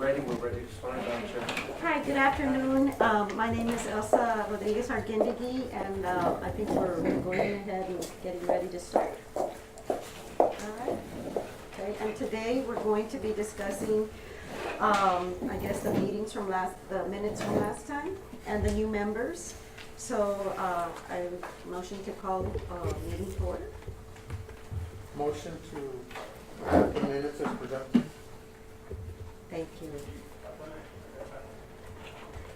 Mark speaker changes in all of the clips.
Speaker 1: we're ready to start, Madam Chair.
Speaker 2: Hi, good afternoon. My name is Elsa Rodriguez Arguindegui, and I think we're going ahead and getting ready to start. All right. Okay, and today we're going to be discussing, I guess, the minutes from last time, and the new members. So I motion to call meeting to order.
Speaker 3: Motion to approve the minutes as presented.
Speaker 2: Thank you.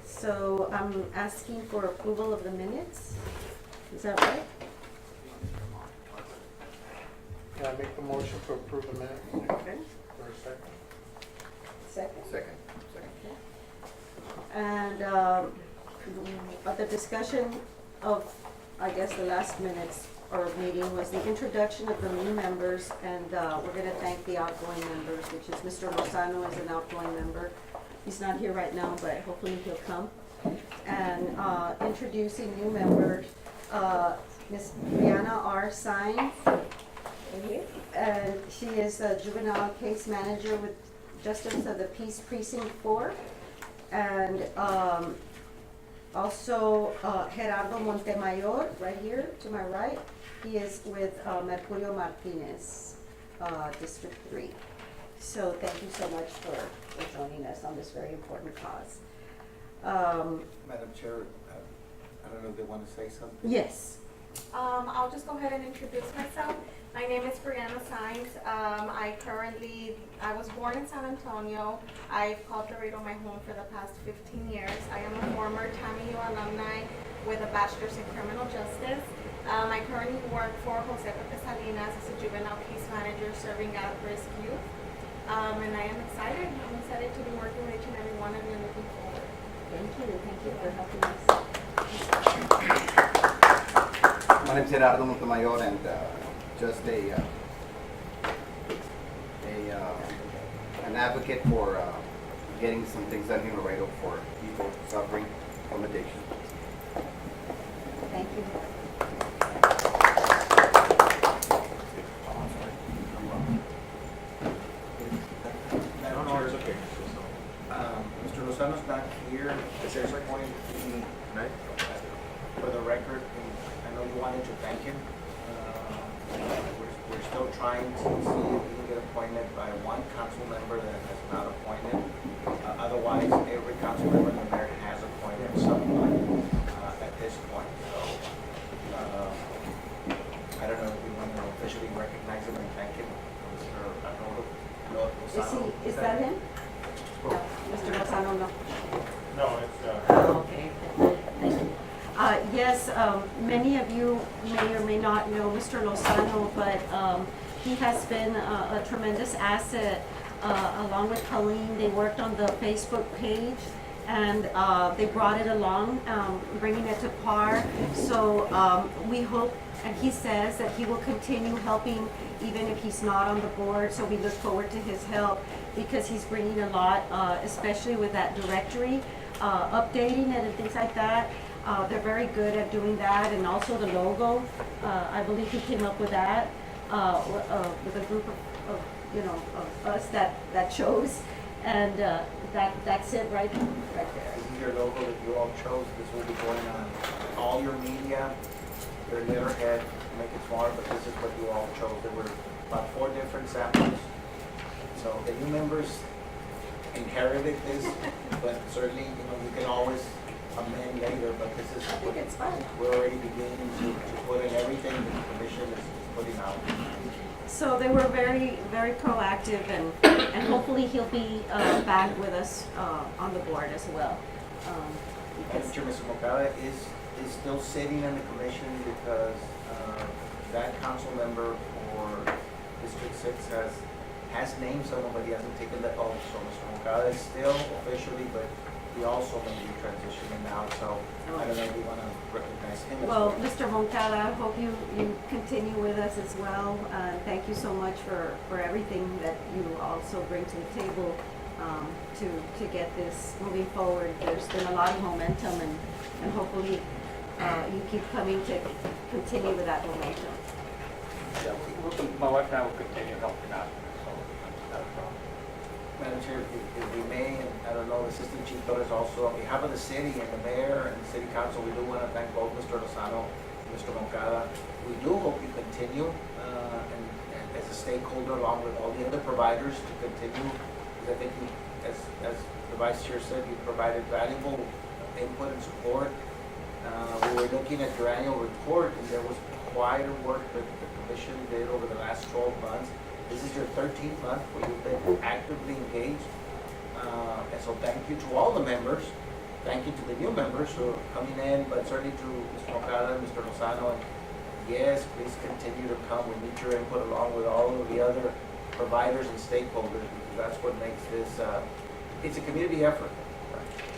Speaker 2: So I'm asking for approval of the minutes. Is that right?
Speaker 3: Yeah, I make the motion to approve the minutes.
Speaker 2: Okay.
Speaker 3: For a second.
Speaker 2: Second.
Speaker 1: Second.
Speaker 2: And the discussion of, I guess, the last minutes or meeting was the introduction of the new members, and we're going to thank the outgoing members, which is Mr. Lozano is an outgoing member. He's not here right now, but hopefully he'll come. And introducing new members, Ms. Brianna R. Sainz. And she is a juvenile case manager with Justice of the Peace Precinct 4. And also Gerardo Montemayor, right here to my right. He is with Mercurio Martinez, District 3. So thank you so much for joining us on this very important cause.
Speaker 1: Madam Chair, I don't know if they want to say something.
Speaker 2: Yes.
Speaker 4: I'll just go ahead and introduce myself. My name is Brianna Sainz. I was born in San Antonio. I've called Laredo my home for the past 15 years. I am a former TAMU alumni with a bachelor's in criminal justice. I currently work for Jose Pepe Salinas as a juvenile case manager serving at-risk youth. And I am excited. I'm excited to be working with each and every one of you and looking forward.
Speaker 2: Thank you for helping us.
Speaker 5: My name is Gerardo Montemayor, and just an advocate for getting some things done here in Laredo for people suffering from addiction.
Speaker 2: Thank you.
Speaker 1: Madam Chair, it's okay. Mr. Lozano's not here. Is there a point for the record? I know you wanted to thank him. We're still trying to see if we can get appointed by one council member that has not appointed. Otherwise, every council member in the mayor has appointed someone at this point. So I don't know if we want to officially recognize him and thank him. Mr. Arnoldo Lozano.
Speaker 2: Is that him? No, Mr. Lozano, no.
Speaker 3: No, it's,
Speaker 2: Okay, thank you. Yes, many of you may or may not know Mr. Lozano, but he has been a tremendous asset along with Colleen. They worked on the Facebook page, and they brought it along, bringing it to par. So we hope, and he says that he will continue helping even if he's not on the board. So we look forward to his help because he's bringing a lot, especially with that directory, updating it and things like that. They're very good at doing that, and also the logo. I believe he came up with that with a group of us that chose, and that's it right there.
Speaker 1: This is your logo that you all chose. This will be going on all your media, your letterhead, make it smaller, but this is what you all chose. There were about 4 different samples. So the new members inherited this, but certainly, you can always amend later, but this is,
Speaker 2: I think it's fun.
Speaker 1: we're already beginning to put in everything that the commission is putting out.
Speaker 2: So they were very, very proactive, and hopefully he'll be back with us on the board as well. Because
Speaker 1: Mr. Moncada is still sitting in the commission because that council member for District 6 has named someone, but he hasn't taken the oath. So Mr. Moncada is still officially, but he also may be transitioning now. So I don't know if you want to recognize him.
Speaker 2: Well, Mr. Moncada, I hope you continue with us as well. Thank you so much for everything that you also bring to the table to get this moving forward. There's been a lot of momentum, and hopefully you keep coming to continue with that momentum.
Speaker 6: Yeah, my wife and I will continue helping out, so that's not a problem.
Speaker 1: Madam Chair, if we may, and I don't know, the Assistant Chief Torres also, on behalf of the city and the mayor and the city council, we do want to thank both Mr. Lozano and Mr. Moncada. We do hope you continue, and as a stakeholder along with all the other providers to continue, because I think you, as the Vice Chair said, you provided valuable input and support. We were looking at your annual report, and there was quite a work that the commission did over the last 12 months. This is your 13th month where you've been actively engaged. And so thank you to all the members. Thank you to the new members who are coming in, but certainly to Mr. Moncada and Mr. Lozano. And yes, please continue to come. We need your input along with all of the other providers and stakeholders, because that's what makes this, it's a community effort.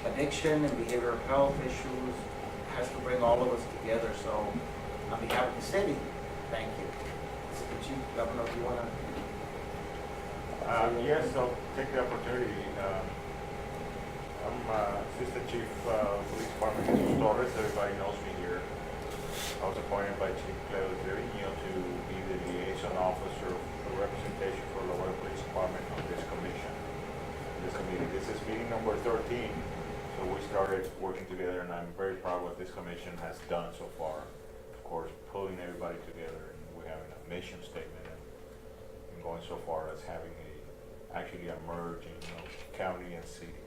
Speaker 1: Addiction and behavioral health issues has to bring all of us together. So on behalf of the city, thank you. Mr. Chief Governor, if you want to.
Speaker 6: Yes, I'll take the opportunity. I'm Assistant Chief Police Department Jesus Torres. Everybody knows me here. I was appointed by Chief Cleo Trevino to be the liaison officer for representation for Laredo Police Department on this commission. This committee. This is meeting number 13. So we started working together, and I'm very proud of what this commission has done so far. Of course, pulling everybody together, and we're having a mission statement, and going so far as having actually a merging of county and city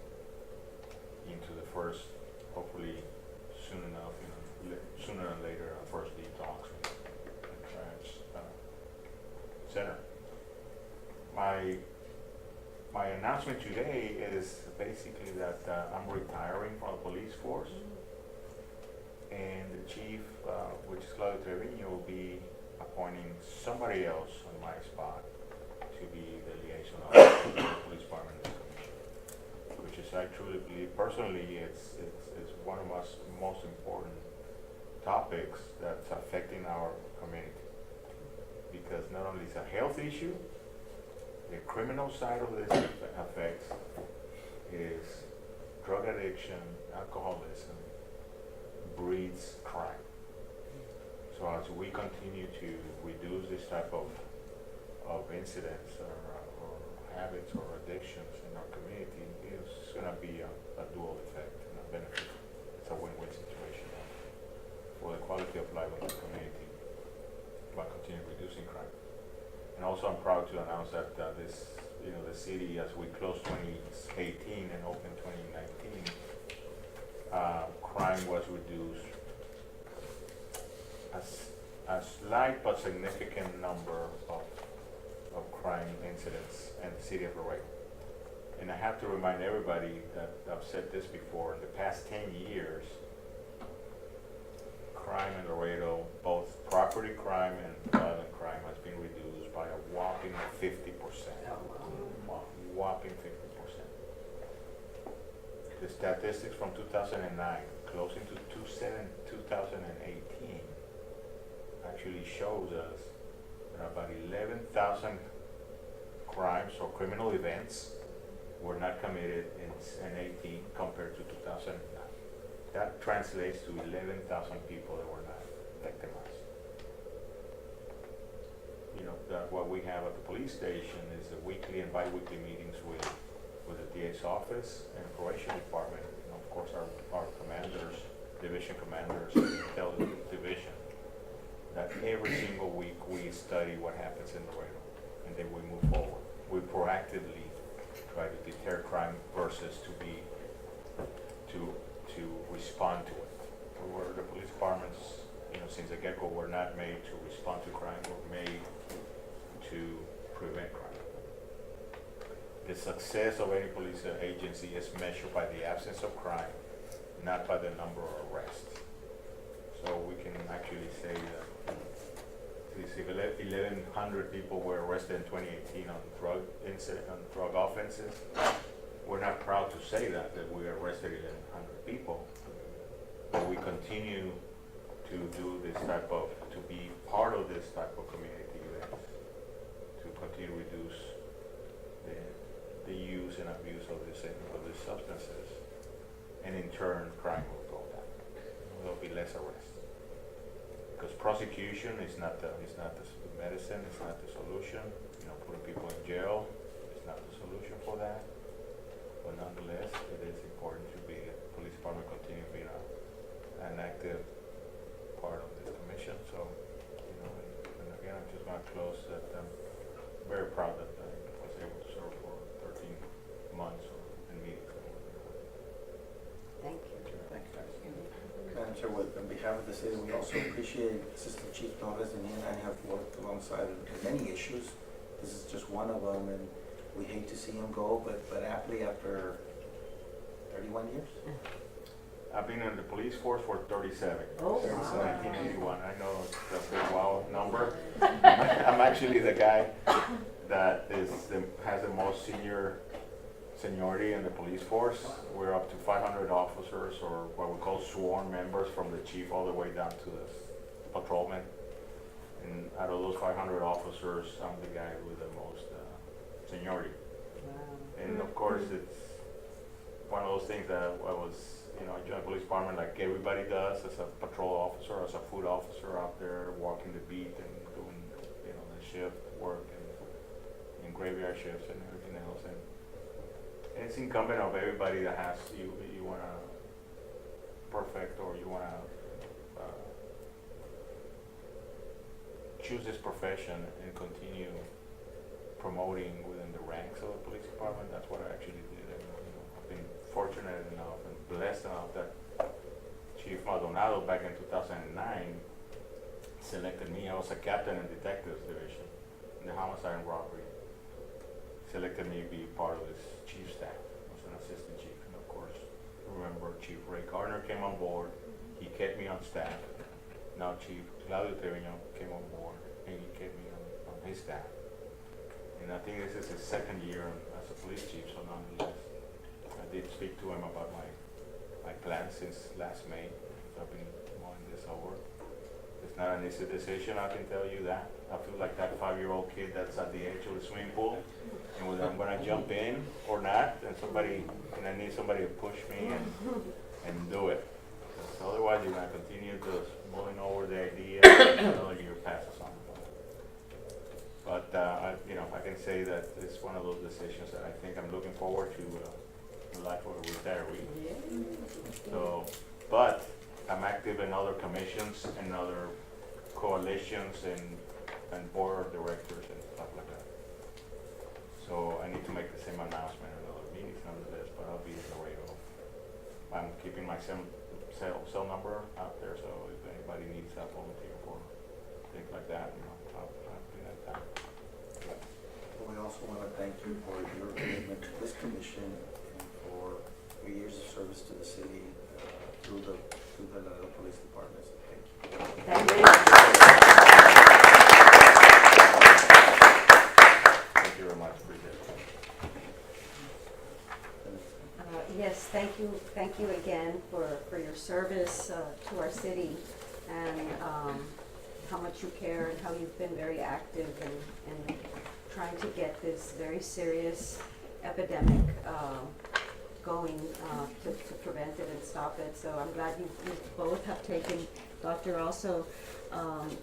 Speaker 6: into the first, hopefully soon enough, sooner than later, our first detox and trans center. My announcement today is basically that I'm retiring from the police force, and the chief, which is Claudio Trevino, will be appointing somebody else on my spot to be the liaison officer for the police department and commission, which is, I truly believe, personally, it's one of the most important topics that's affecting our community, because not only is it a health issue, the criminal side of this affects is drug addiction, alcoholism, breeds crime. So as we continue to reduce this type of incidents or habits or addictions in our community, it's going to be a dual effect and a benefit. It's a win-win situation for the quality of life of the community by continuing reducing crime. And also, I'm proud to announce that this, the city, as we close 2018 and open 2019, crime was reduced a slight but significant number of crime incidents in the city of Laredo. And I have to remind everybody that I've said this before, in the past 10 years, crime in Laredo, both property crime and violent crime, has been reduced by a whopping 50%. Whopping 50%. The statistics from 2009, closing to 2018, actually shows us that about 11,000 crimes or criminal events were not committed in 18 compared to 2009. That translates to 11,000 people that were not victimized. What we have at the police station is the weekly and bi-weekly meetings with the DA's office and probation department, and of course our commanders, division commanders, and the intelligence division. That every single week we study what happens in Laredo, and then we move forward. We proactively try to deter crime versus to respond to it. Where the police departments, since the get-go, were not made to respond to crime, were made to prevent crime. The success of any police agency is measured by the absence of crime, not by the number of arrests. So we can actually say that these 1,100 people were arrested in 2018 on drug offenses. We're not proud to say that we arrested 1,100 people, but we continue to do this to be part of this type of community events, to continue to reduce the use and abuse of these substances, and in turn, crime will go down. There'll be less arrests. Because prosecution is not the medicine, it's not the solution. Putting people in jail is not the solution. resolution for that. But nonetheless, it is important to be, police department continue being an active part of this commission. So, you know, and again, I'm just gonna close that I'm very proud that I was able to serve for 13 months in meetings.
Speaker 2: Thank you.
Speaker 1: Thank you, guys. Madam Chair, on behalf of the city, we also appreciate Assistant Chief Torres, and he and I have worked alongside on many issues. This is just one of them, and we hate to see him go, but aptly after 31 years?
Speaker 6: I've been in the police force for 37,
Speaker 2: Oh,
Speaker 6: since
Speaker 2: wow.
Speaker 6: 1981. I know it's a big wow number. I'm actually the guy that has the most seniority in the police force. We're up to 500 officers, or what we call sworn members, from the chief all the way down to the patrolman. And out of those 500 officers, I'm the guy with the most seniority. And of course, it's one of those things that I was, you know, I joined the police department like everybody does, as a patrol officer, as a foot officer out there walking the beat and doing, you know, the shift work and graveyard shifts and everything else. And it's incumbent of everybody that has, you want to perfect, or you want to choose this profession and continue promoting within the ranks of the police department. That's what I actually did. And, you know, I've been fortunate enough and blessed enough that Chief Maldonado back in 2009 selected me. I was a captain in detectives division in the homicide and robbery. Selected me to be part of his chief staff. I was an assistant chief, and of course, remember Chief Ray Gardner came on board. He kept me on staff. Now Chief Claudio Trevino came on board, and he kept me on his staff. And I think this is his second year as a police chief, so nonetheless, I did speak to him about my plans since last May. So I've been mulling this over. It's not an easy decision, I can tell you that. I feel like that 5-year-old kid that's at the edge of the swimming pool, and whether I'm gonna jump in or not, and I need somebody to push me and do it. So otherwise, you're gonna continue just mulling over the idea, and another year passes on. But I can say that it's one of those decisions that I think I'm looking forward to the life of a retiree. So, but I'm active in other commissions and other coalitions and board of directors and stuff like that. So I need to make the same announcement in other meetings nonetheless, but I'll be in the radio. I'm keeping my cell number out there, so if anybody needs a volunteer for things like that, I'll do that time.
Speaker 1: We also want to thank you for your commitment to this commission and for your years of service to the city through the police department. So thank you.
Speaker 2: Thank you.
Speaker 6: Thank you very much, appreciate it.
Speaker 2: Yes, thank you again for your service to our city, and how much you care and how you've been very active in trying to get this very serious epidemic going to prevent it and stop it. So I'm glad you both have taken, Doctor, also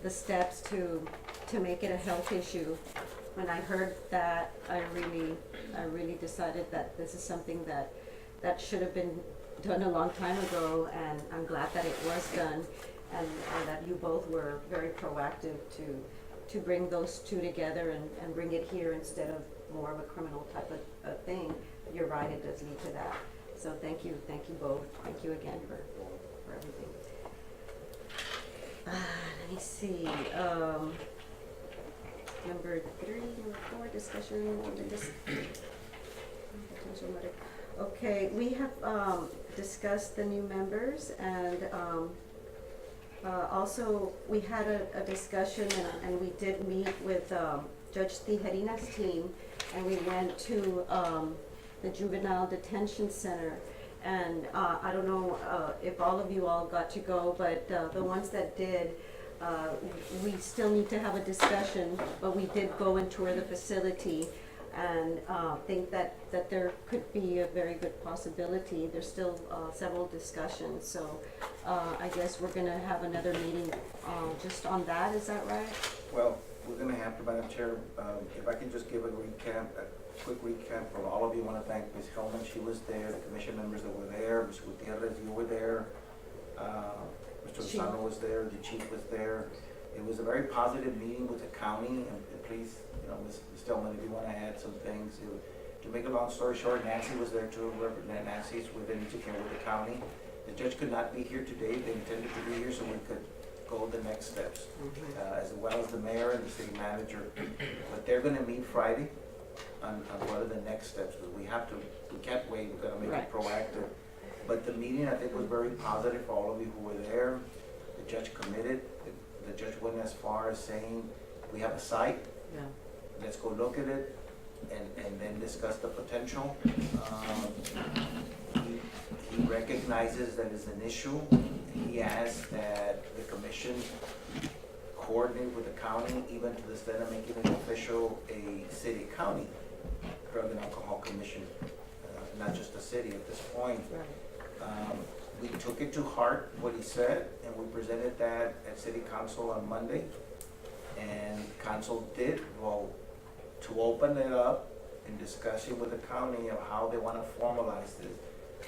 Speaker 2: the steps to make it a health issue. When I heard that, I really decided that this is something that should have been done a long time ago, and I'm glad that it was done, and that you both were very proactive to bring those two together and bring it here instead of more of a criminal type of thing. You're right, it does lead to that. So thank you both. Thank you again for everything. Let me see. Number 4, discussion on the potential medical. Okay, we have discussed the new members, and also we had a discussion, and we did meet with Judge Tijerina's team, and we went to the Juvenile Detention Center. And I don't know if all of you all got to go, but the ones that did, we still need to have a discussion, but we did go and tour the facility, and think that there could be a very good possibility. There's still several discussions, so I guess we're gonna have another meeting just on that, is that right?
Speaker 1: Well, we're going to have to, Madam Chair, if I can just give a recap. quick recap for all of you. I want to thank Ms. Hellman, she was there, the commission members that were there, Ms. Gutierrez, you were there, Mr.
Speaker 2: Chief.
Speaker 1: Lozano was there, the chief was there. It was a very positive meeting with the county, and please, you know, Ms. Tillman, if you want to add some things. To make a long story short, Nancy was there too, Representative Nancy's within care with the county. The judge could not be here today, they intended to be here so we could go the next steps, as well as the mayor and the city manager. But they're gonna meet Friday on what are the next steps, because we can't wait, we've gotta make it
Speaker 2: Right.
Speaker 1: proactive. But the meeting, I think, was very positive for all of you who were there. The judge committed, the judge went as far as saying, we have a site,
Speaker 2: Yeah.
Speaker 1: let's go look at it, and then discuss the potential. He recognizes that it's an issue. He asks that the commission coordinate with the county, even to the extent of making it official a city-county drug and alcohol commission, not just a city at this point. We took it to heart, what he said, and we presented that at city council on Monday. And council did vote to open it up in discussion with the county of how they want to formalize this.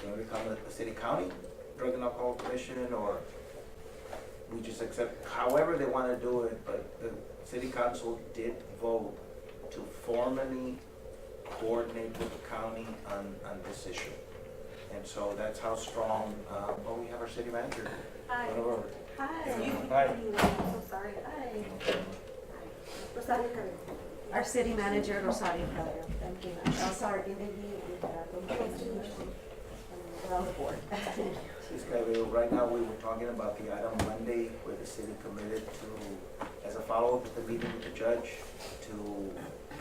Speaker 1: Do we become a city-county drug and alcohol commission, or we just accept, however they want to do it, but the city council did vote to formally coordinate with the county on this issue. And so that's how strong, well, we have our city manager.
Speaker 7: Hi.
Speaker 1: One of our-
Speaker 7: Hi.
Speaker 1: Hi.
Speaker 7: I'm so sorry. Hi. Rosario Cabello.
Speaker 2: Our city manager, Rosario Cabello.
Speaker 7: Thank you. Also, our deputy around the board.
Speaker 1: Ms. Cabello, right now, we were talking about the item Monday where the city committed to, as a follow-up at the meeting with the judge, to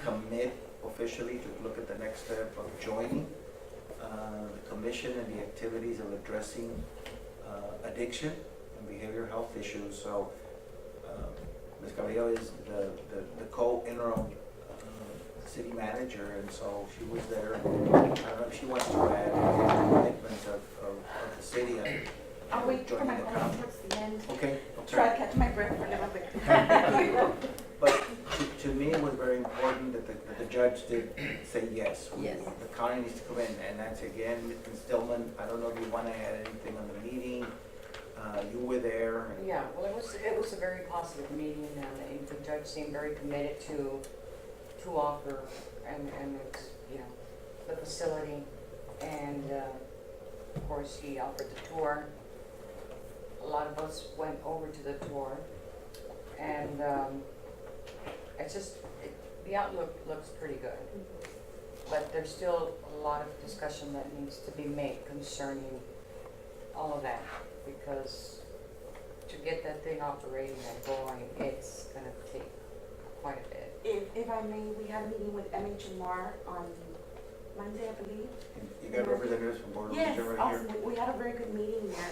Speaker 1: commit officially to look at the next step of joining the commission and the activities of addressing addiction and behavioral health issues. So Ms. Cabello is the co-interim city manager, and so she was there. I don't know if she wants to add commitments of the city and
Speaker 7: I'll wait for
Speaker 1: joining
Speaker 7: my
Speaker 1: the
Speaker 7: phone
Speaker 1: county.
Speaker 7: towards the end.
Speaker 1: Okay.
Speaker 7: Try to catch my breath for a little bit.
Speaker 1: But to me, it was very important that the judge did say yes.
Speaker 2: Yes.
Speaker 1: The county needs to come in, and that's again, Ms. Stillman, I don't know if you want to add anything on the meeting. You were there.
Speaker 8: Yeah, well, it was a very positive meeting, and the judge seemed very committed to offer, and it's, you know, the facility, and, of course, he offered the tour. A lot of us went over to the tour, and, it's just, the outlook looks pretty good. But there's still a lot of discussion that needs to be made concerning all of that, because to get that thing operating and going, it's gonna take quite a bit.
Speaker 7: If I may, we had a meeting with MHMR on Monday, I believe.
Speaker 1: You got representatives from Board of
Speaker 7: Yes,
Speaker 1: Regents right here.
Speaker 7: awesome. We had a very good meeting there,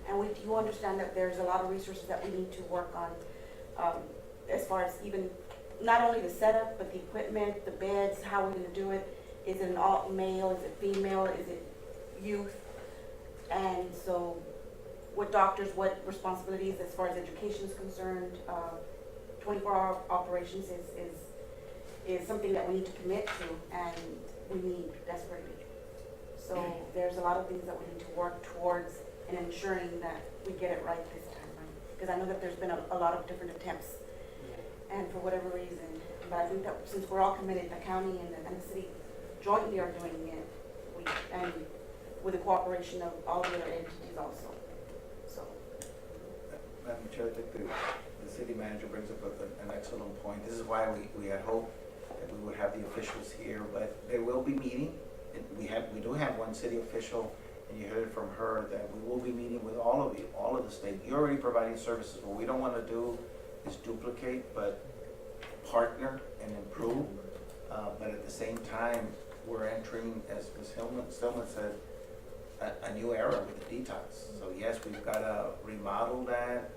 Speaker 7: and we do understand that there's a lot of resources that we need to work on, as far as even, not only the setup, but the equipment, the beds, how we're gonna do it. Is it an all male, is it female, is it youth? And so, what doctors, what responsibilities as far as education is concerned, 24-hour operations is something that we need to commit to, and we need desperately. So there's a lot of things that we need to work towards in ensuring that we get it right this time, right? Because I know that there's been a lot of different attempts, and for whatever reason, but I think that since we're all committed, the county and the city jointly are doing it, and with the cooperation of all the other entities also, so.
Speaker 1: Madam Chair, I think the city manager brings up an excellent point. This is why we had hoped that we would have the officials here, but they will be meeting. And we do have one city official, and you heard it from her, that we will be meeting with all of you, all of the state. You're already providing services. What we don't want to do is duplicate, but partner and improve. But at the same time, we're entering, as Ms. Stillman said, a new era with the detox. So yes, we've got to remodel that,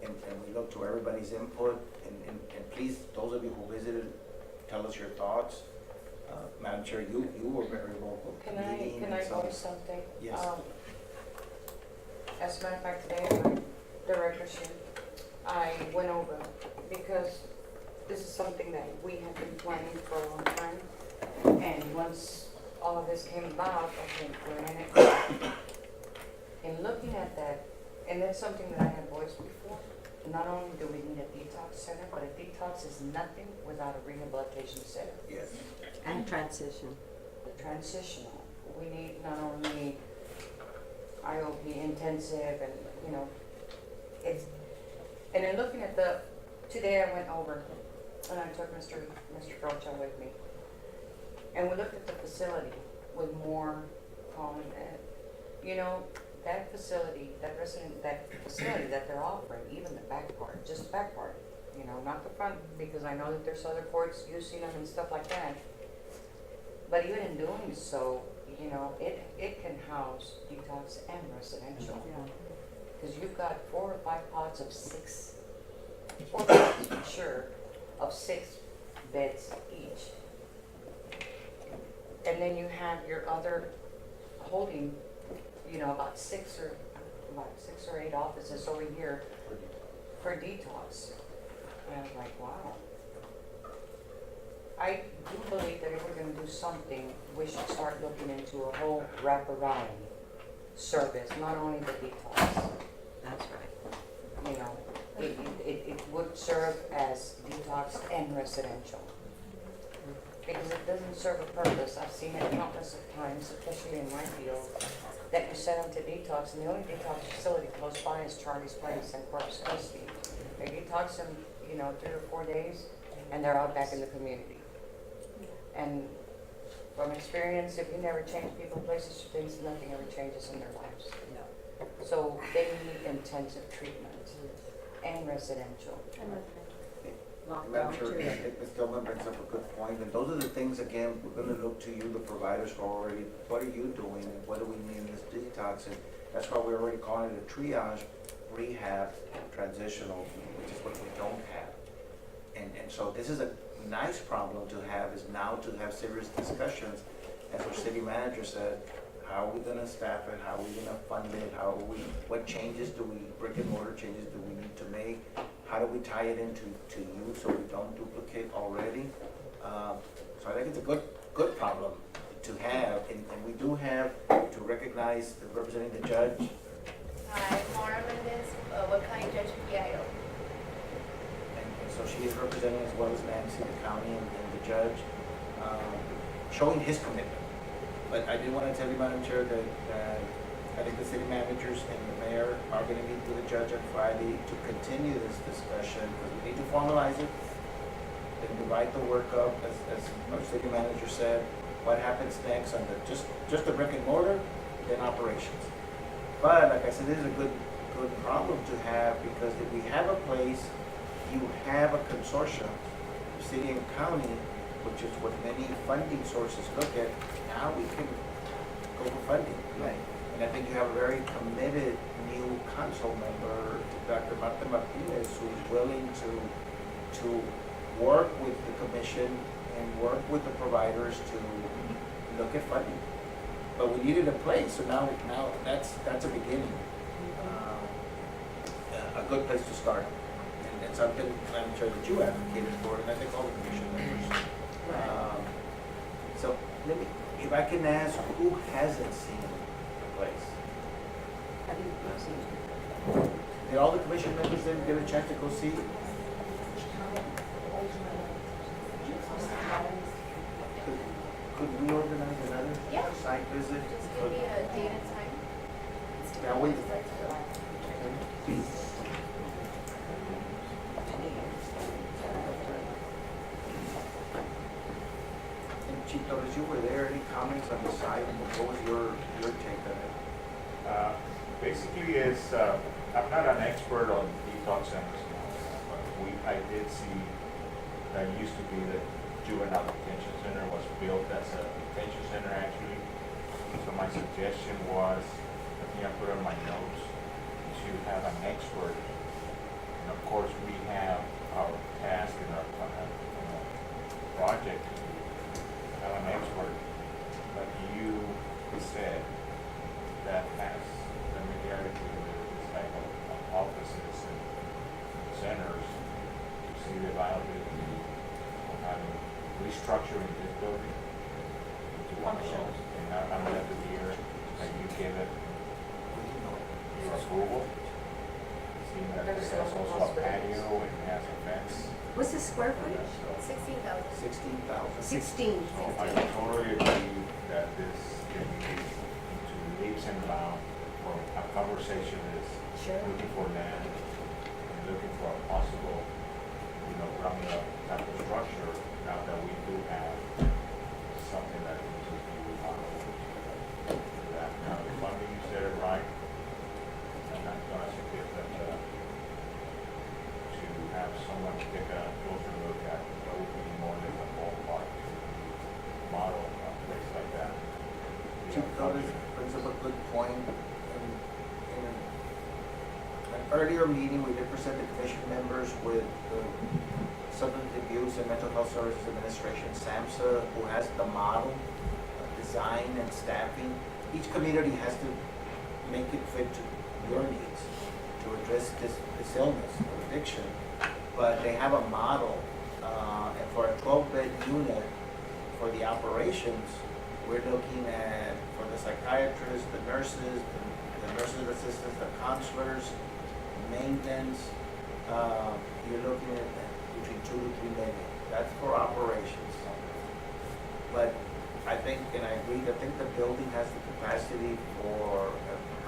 Speaker 1: and we look to everybody's input. And please, those of you who visited, tell us your thoughts. Madam Chair, you were very vocal.
Speaker 8: Can I voice something?
Speaker 1: Yes.
Speaker 8: As a matter of fact, today at my directorship, I went over, because this is something that we have been planning for a long time, And once all of this came about, okay, we're in it. In looking at that, and that's something that I have voiced before, not only do we need a detox center, but a detox is nothing without a rehabilitation center.
Speaker 1: Yes.
Speaker 2: And transition.
Speaker 8: The transitional, we need not only IOP intensive and, you know, it's, and in looking at today I went over and I took Mr. Rocha with me. And we looked at the facility with more you know, that facility that they're offering, even the back part, just the back part, you know, not the front, because I know that there's other courts using them and stuff like that. But even in doing so, you know, it can house detox and residential. Because you've got 4 or 5 pods of 6, 4 pods for sure, of 6 beds each. And then you have your other holding, you know, about 6 or 8 offices over here for detox. And I was like, wow. I do believe that if we're gonna do something, we should start looking into a whole wraparound service, not only the detox.
Speaker 2: That's right.
Speaker 8: You know, it would serve as detox and residential. Because it doesn't serve a purpose. I've seen it countless of times, especially in my field, that you send them to detox, and the only detox facility close by is Charlie's Place and Corpus Christi. They detox them, you know, 3 or 4 days, and they're out back in the community. And from experience, if you never change people, places, things, nothing ever changes in their lives. So they need intensive treatment and residential.
Speaker 1: Madam Chair, I think Ms. Gilman brings up a good point, and those are the things, again, we're gonna look to you, the providers, for already, what are you doing, and what do we need in this detox? And that's why we're already calling it a triage, rehab, transitional, which is what we don't have. And so this is a nice problem to have, is now to have serious discussions, as our city manager said, how are we gonna staff it, how are we gonna fund it, what changes do we, brick and mortar changes do we need to make? How do we tie it into you so we don't duplicate already? So I think it's a good problem to have, and we do have to recognize representing the judge.
Speaker 9: Hi, Mara Mendez, Wood County Judge PIO.
Speaker 1: And so she is representing, as well as Nancy, the county, and the judge, showing his commitment. But I did want to tell you, Madam Chair, that I think the city managers and the mayor are going to meet with the judge on Friday to continue this discussion, because we need to formalize it and divide the work up, as our city manager said, what happens next on just the brick and mortar, then operations. But like I said, this is a good problem to have, because if we have a place, you have a consortium, city and county, which is what many funding sources look at. Now we can go for funding.
Speaker 5: Right.
Speaker 1: And I think you have a very committed new council member, Dr. Marta Martinez, who's willing to work with the commission and work with the providers to look at funding. But we needed a place, so now that's a beginning. A good place to start. And something I'm sure that you advocated for, and I think all the commission members. So let me, if I can ask, who hasn't seen the place?
Speaker 2: Have you seen it?
Speaker 1: Did all the commission members then get a chance to go see? Could we organize another
Speaker 9: Yeah.
Speaker 1: site visit?
Speaker 9: Just give me a date and time.
Speaker 1: Yeah, we. And Chief, as you were there, any comments on the site? What was your take on it?
Speaker 6: Basically, I'm not an expert on detox centers, but I did see that used to be the juvenile detention center was built as a detention center actually. So my suggestion was, I think I put on my notes, to have an expert. And of course, we have our task and our project to have an expert, but you said that has familiarity with this type of offices and centers to see the viability of having restructuring this building. one of those. And I'm glad to hear that you gave it your approval. Seeing that it has also a patio and has a fence.
Speaker 2: What's the square footage?
Speaker 9: 16,000.
Speaker 1: 16,000.
Speaker 2: 16.
Speaker 6: So I totally agree that this can be into leaps and bounds for a conversation is
Speaker 2: Sure.
Speaker 6: looking for land and looking for a possible, ground up type of structure now that we do have something that needs to be remodeled. That now the funding you said it right. And I'm gonna suggest that to have someone take a closer look at what would be more or less a ballpark model, a place like that.
Speaker 1: Chief Flores brings up a good point. In an earlier meeting, we did present the commission members with the Substance Abuse and Mental Health Services Administration, SAMHSA, who has the model, design and staffing. Each community has to make it fit to your needs to address this illness or addiction. But they have a model, and for a 12-bed unit for the operations, we're looking at, for the psychiatrists, the nurses, the nurses assistants, the counselors, maintenance, you're looking at between 2 to 3 million. That's for operations. But I think, and I agree, I think the building has the capacity for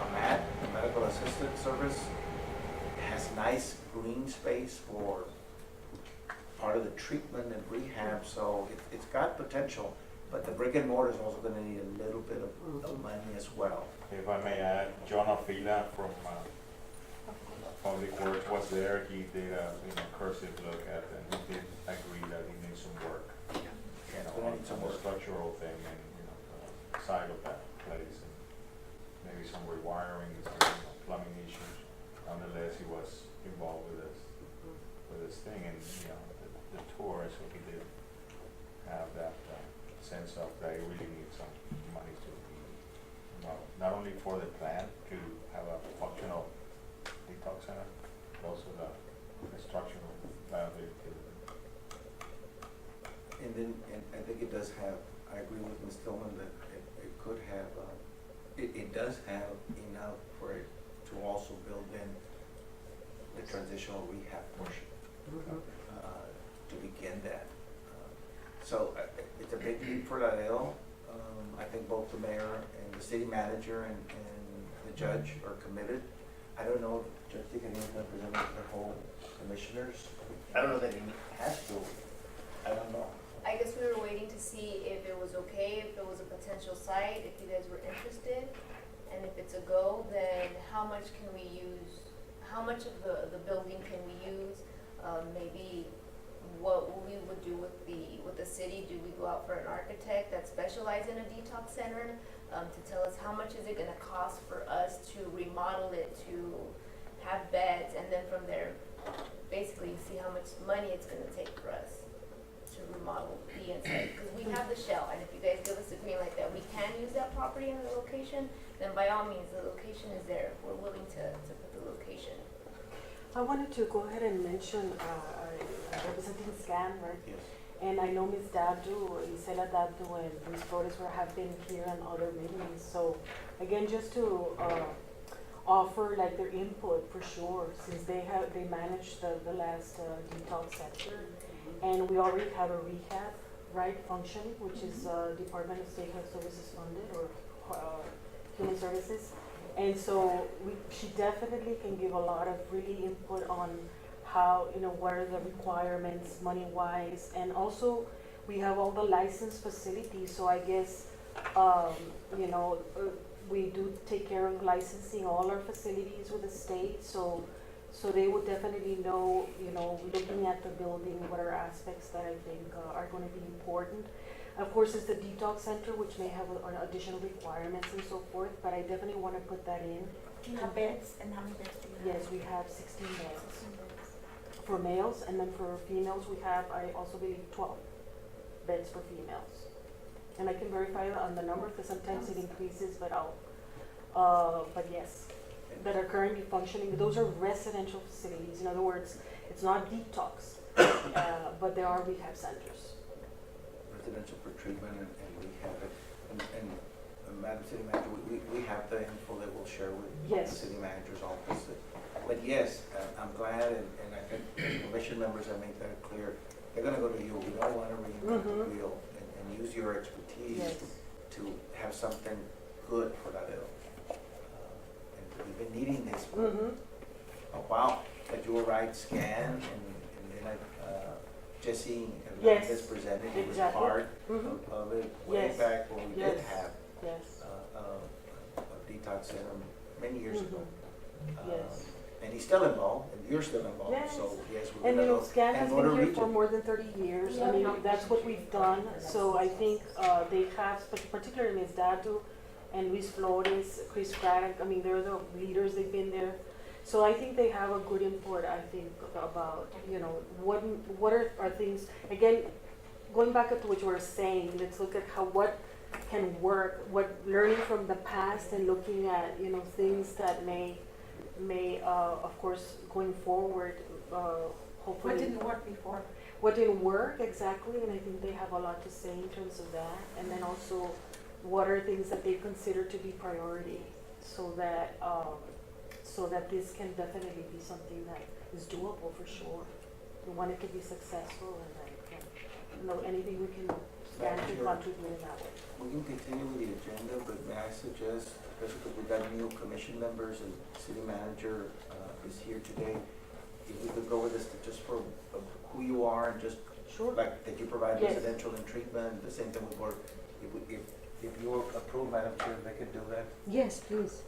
Speaker 1: a MAT, a medical assistant service. It has nice green space for part of the treatment and rehab, so it's got potential. But the brick and mortar is also gonna need a little bit of money as well.
Speaker 6: If I may add, John Afila from Public Works was there. He did a cursive look at it, and he did agree that he needs some work.
Speaker 1: Yeah, it's
Speaker 6: On
Speaker 1: gonna need some
Speaker 6: the
Speaker 1: work.
Speaker 6: structural thing and, the side of that place, and maybe some rewiring, some plumbing issues. Nonetheless, he was involved with this thing, and, the tour, so he did have that sense of that he really needs some money to be, not only for the plan to have a functional detox center, but also the structural viability.
Speaker 1: And then, and I think it does have, I agree with Ms. Tillman that it could have, it does have enough for it to also build in the transitional rehab portion, to begin that. So it's a big need for Laredo. I think both the mayor and the city manager and the judge are committed. I don't know if Judge Ticanio is going to present it to the whole commissioners. I don't know that he has to. I don't know.
Speaker 9: I guess we were waiting to see if it was okay, if it was a potential site, if you guys were interested. And if it's a go, then how much can we use, how much of the building can we use? Maybe what we would do with the city, do we go out for an architect that specializes in a detox center to tell us how much is it gonna cost for us to remodel it, to have beds, and then from there, basically see how much money it's gonna take for us to remodel the inside, because we have the shell, and if you guys give us a green light that we can use that property in the location, then by all means, the location is there. We're willing to put the location.
Speaker 10: I wanted to go ahead and mention, representing SCAN, right?
Speaker 1: Yes.
Speaker 10: And I know Ms. Dabdu, Isela Dabdu, and Ms. Flores have been here on other meetings. So again, just to offer like their input for sure, since they managed the last detox center, and we already have a rehab, right, functioning, which is Department of State Health Services funded, or Human Services. And so she definitely can give a lot of really input on how, what are the requirements money-wise. And also, we have all the licensed facilities, so I guess, we do take care of licensing all our facilities with the state, so they would definitely know, looking at the building, what are aspects that I think are going to be important. Of course, it's the detox center, which may have additional requirements and so forth, but I definitely want to put that in.
Speaker 7: Do you have beds, and how many beds do you have?
Speaker 10: Yes, we have 16 beds for males, and then for females, we have, I also believe, 12 beds for females. And I can verify on the number, because sometimes it increases, but but yes, that are currently functioning. Those are residential facilities. In other words, it's not detox, but there are rehab centers.
Speaker 1: Residential for treatment and rehab. And Madam City Manager, we have the info that we'll share with the
Speaker 10: Yes.
Speaker 1: city manager's office. But yes, I'm glad, and I think the commission members have made that clear. They're gonna go to you. We don't wanna reinvent the wheel, and use your expertise
Speaker 10: Yes.
Speaker 1: to have something good for Laredo. And we've been needing this for a while. But you were right, Scan, and then Jesse
Speaker 10: Yes,
Speaker 1: Hernandez presented, he was
Speaker 10: exactly.
Speaker 1: part
Speaker 10: Mhm.
Speaker 1: of it way
Speaker 10: Yes.
Speaker 1: back when we did
Speaker 10: Yes.
Speaker 1: have
Speaker 10: Yes,
Speaker 1: a detox center many years ago.
Speaker 10: yes.
Speaker 1: And he's still involved, and you're still involved,
Speaker 10: Yes.
Speaker 1: so yes, we're
Speaker 10: And
Speaker 1: gonna
Speaker 10: you know,
Speaker 1: go.
Speaker 10: SCAN has
Speaker 1: and go to
Speaker 10: been here
Speaker 1: Region.
Speaker 10: for more than 30 years. I mean, that's what we've done. So I think they have, particularly Ms. Dadu and Luis Flores, Chris Craddock, I mean, they're the leaders, they've been there. So I think they have a good input, I think, about, you know, what are things, again, going back to what you were saying, let's look at what can work, what learning from the past and looking at, you know, things that may, of course, going forward, hopefully.
Speaker 7: What didn't work before?
Speaker 10: What didn't work, exactly, and I think they have a lot to say in terms of that. And then also, what are things that they consider to be priority, so that this can definitely be something that is doable for sure. We want it to be successful, and you know, anything we can stand to
Speaker 1: Sure.
Speaker 10: contribute in that way.
Speaker 1: We can continue with the agenda, but may I suggest, especially because we've got new commission members and city manager is here today, if we could go with this just for who you are and just
Speaker 10: Sure.
Speaker 1: like that you provide
Speaker 10: Yes.
Speaker 1: residential and treatment, the same thing with work. If you approve, Madam Chair, they could do that.
Speaker 2: Yes, please.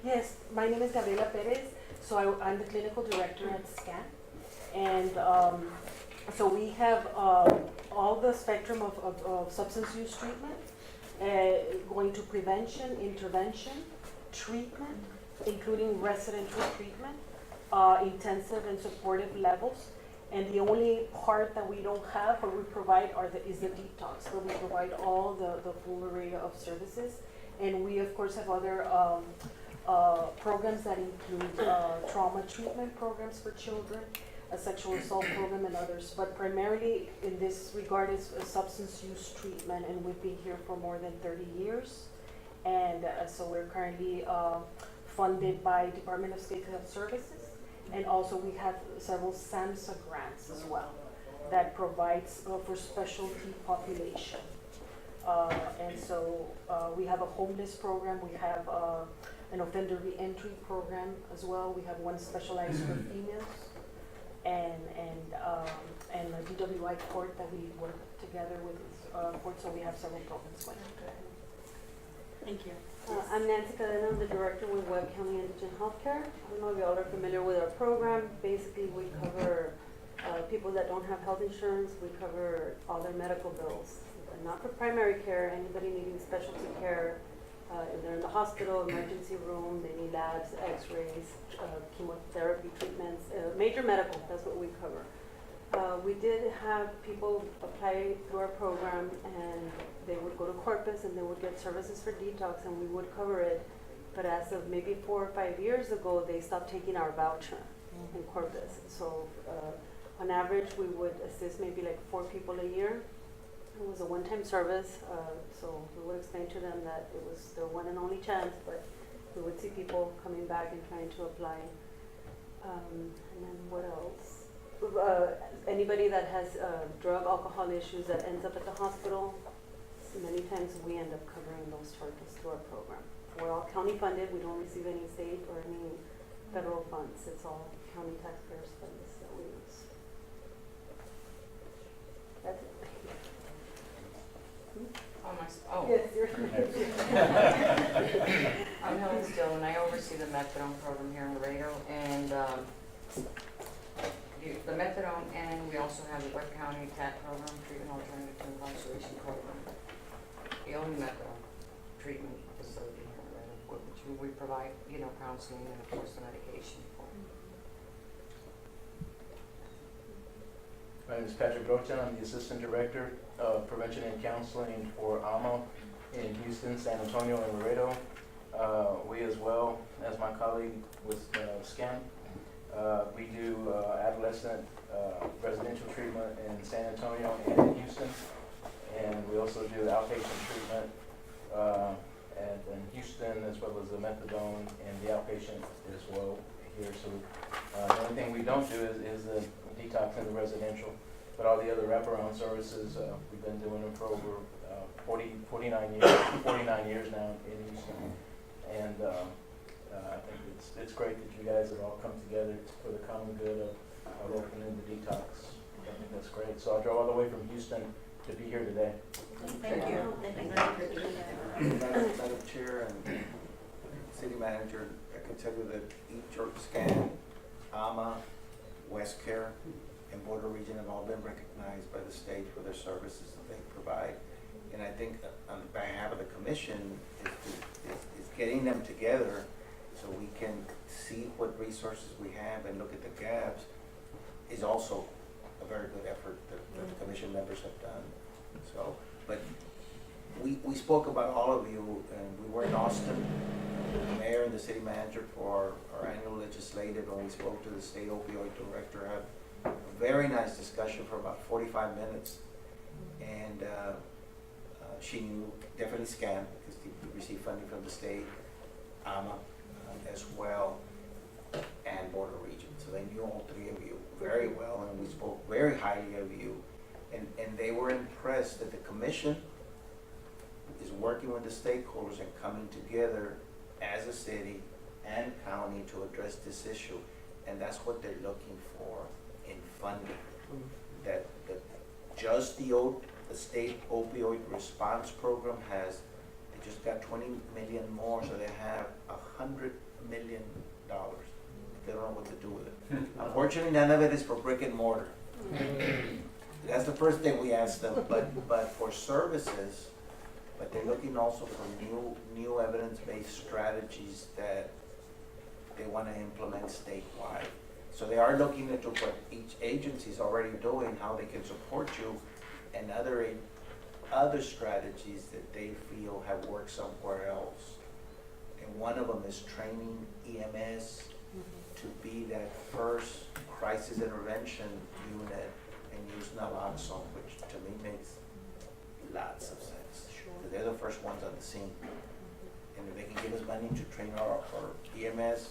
Speaker 10: Yes, my name is Gabriela Perez, so I'm the clinical director at SCAN. And so we have all the spectrum of substance use treatment, going to prevention, intervention, treatment, including residential treatment, intensive and supportive levels. And the only part that we don't have or we provide is the detox, so we provide all the full array of services. And we, of course, have other programs that include trauma treatment programs for children, a sexual assault program, and others. But primarily in this regard is a substance use treatment, and we've been here for more than 30 years. And so we're currently funded by Department of State Health Services. And also we have several SAMHSA grants as well that provides for specialty population. And so we have a homeless program, we have an offender reentry program as well. We have one specialized for females, and a DWI court that we work together with court. So we have several programs going. Thank you.
Speaker 11: I'm Nancy Cadena, I'm the director with Webb County Indigent Healthcare. I don't know if you all are familiar with our program. Basically, we cover people that don't have health insurance. We cover all their medical bills, but not for primary care. Anybody needing specialty care, if they're in the hospital, emergency room, they need labs, x-rays, chemotherapy treatments, major medical, that's what we cover. We did have people apply through our program, and they would go to Corpus and they would get services for detox, and we would cover it. But as of maybe 4 or 5 years ago, they stopped taking our voucher in Corpus. So on average, we would assist maybe like 4 people a year. It was a one-time service, so we would explain to them that it was their one and only chance, but we would see people coming back and trying to apply. And then what else? Anybody that has drug, alcohol issues that ends up at the hospital, many times we end up covering those charges through our program. We're all county funded, we don't receive any state or any federal funds. It's all county taxpayers' funds that we use. That's it.
Speaker 8: Yes,
Speaker 11: you're
Speaker 8: I'm Helen Still, and I oversee the methadone program here in Laredo, and the methadone, and we also have the Webb County TAP program, Treatment Alternative to Incarceration program. The only methadone treatment facility here in Laredo, which we provide, counseling and of course the medication for.
Speaker 12: My name is Patrick Rocha. I'm the Assistant Director of Prevention and Counseling for AMO in Houston, San Antonio, and Laredo. We, as well as my colleague with SCAN, we do adolescent residential treatment in San Antonio and in Houston. And we also do outpatient treatment in Houston, as well as the methadone and the outpatient as well here. So the only thing we don't do is the detox in the residential, but all the other wraparound services, we've been doing them for over 49 years now in Houston. And I think it's great that you guys have all come together for the common good of opening the detox. I think that's great. So I drove all the way from Houston to be here today.
Speaker 7: Thank you.
Speaker 1: Madam Chair and City Manager, I can tell you that each scan, AMA, WestCare, and Border Region have all been recognized by the state for their services that they provide. And I think on behalf of the commission is getting them together so we can see what resources we have and look at the gaps is also a very good effort that the commission members have done. So, but we spoke about all of you, and we were in Austin, the mayor and the city manager for our annual legislative, and we spoke to the state opioid director, had a very nice discussion for about 45 minutes. And she knew definitely SCAN, because we received funding from the state, AMA as well, and Border Region. So they knew all three of you very well, and we spoke very highly of you. And they were impressed that the commission is working with the stakeholders and coming together as a city and county to address this issue. And that's what they're looking for in funding. That just the state opioid response program has, they just got 20 million more, so they have $100 million. They don't know what to do with it. Unfortunately, none of it is for brick and mortar. That's the first thing we asked them, but for services, but they're looking also for new evidence-based strategies that they want to implement statewide. So they are looking into what each agency is already doing, how they can support you, and other strategies that they feel have worked somewhere else. And one of them is training EMS to be that first crisis intervention unit and use naloxone, which to me makes lots of sense. Because they're the first ones on the scene. And if they can give us money to train our EMS.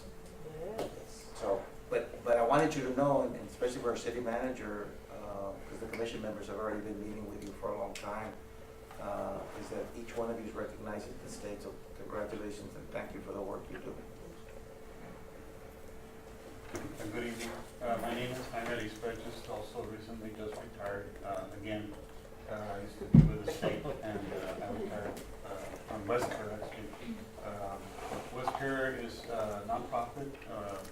Speaker 1: So, but I wanted you to know, and especially for our city manager, because the commission members have already been meeting with you for a long time, is that each one of you is recognized at the state. So congratulations and thank you for the work you do.
Speaker 13: Good evening. My name is Jaime Lispeches, also recently just retired. Again, I used to be with the state and I retired from WestCare actually. WestCare is a nonprofit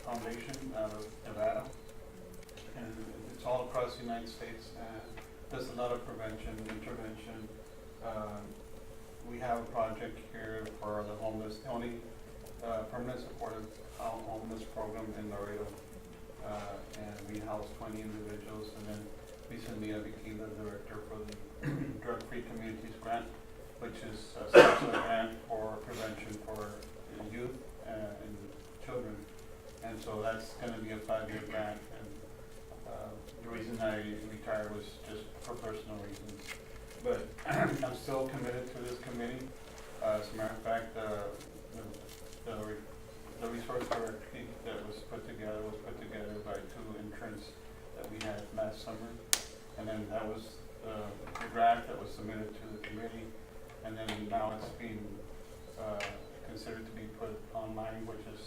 Speaker 13: foundation out of Nevada, and it's all across the United States and does a lot of prevention, intervention. We have a project here for the homeless, the only permanent supportive homeless program in Laredo, and we house 20 individuals. And then recently I became the director for the Drug-Free Communities Grant, which is a special grant for prevention for youth and children. And so that's going to be a 5-year grant. And the reason I retired was just for personal reasons. But I'm still committed to this committee. As a matter of fact, the resource directory that was put together by 2 interns that we had last summer. And then that was the draft that was submitted to the committee. And then now it's being considered to be put online, which is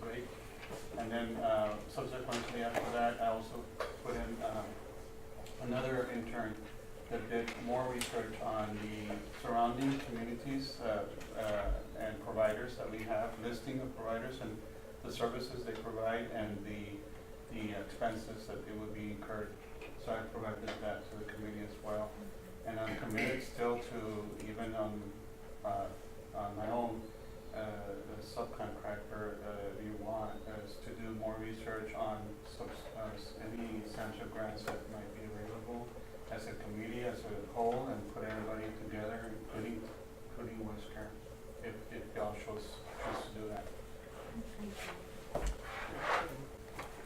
Speaker 13: great. And then subsequently after that, I also put in another intern that did more research on the surrounding communities and providers that we have, listing of providers and the services they provide and the expenses that they would be incurred. So I provided that to the committee as well. And I'm committed still to, even on my own, the subcontractor you want is to do more research on any essential grants that might be available as a committee, as a whole, and put everybody together, including WestCare, if y'all choose to do that.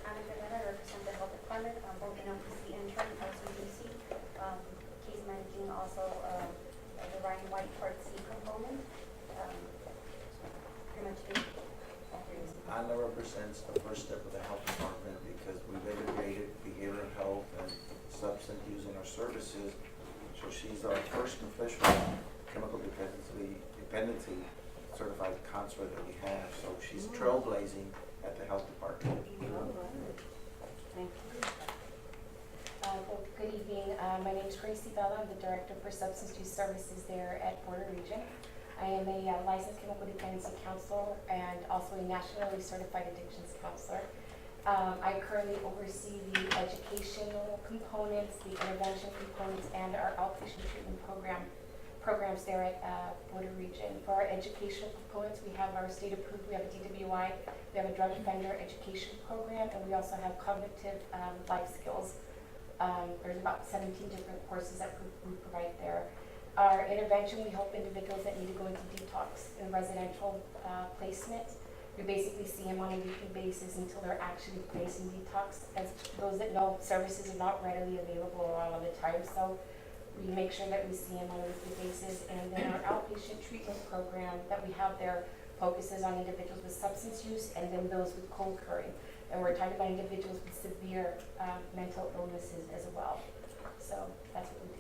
Speaker 14: I'm Fernanda, represent the health department. I'm both an LPC intern, LCDC, case managing also
Speaker 1: Ana represents the first step of the health department because we've integrated behavioral health and substance use in our services. So she's our first official chemical dependency certified counselor that we have. So she's trailblazing at the health department.
Speaker 11: Thank you.
Speaker 14: Well, good evening. My name is Gracie Bella. I'm the Director for Substance Use Services there at Border Region. I am a licensed chemical dependency counselor and also a nationally certified addictions counselor. I currently oversee the educational components, the intervention components, and our outpatient treatment programs there at Border Region. For our educational components, we have our state approved, we have a DWI, we have a drug offender education program, and we also have cognitive life skills. There's about 17 different courses that we provide there. Our intervention, we help individuals that need to go into detox in residential placement. We basically see them on a weekly basis until they're actually placed in detox. As those that know, services are not readily available all of the time, so we make sure that we see them on a weekly basis. And then our outpatient treatment program that we have there focuses on individuals with substance use and then those with co-occurring. And we're talking about individuals with severe mental illnesses as well. So that's what we do.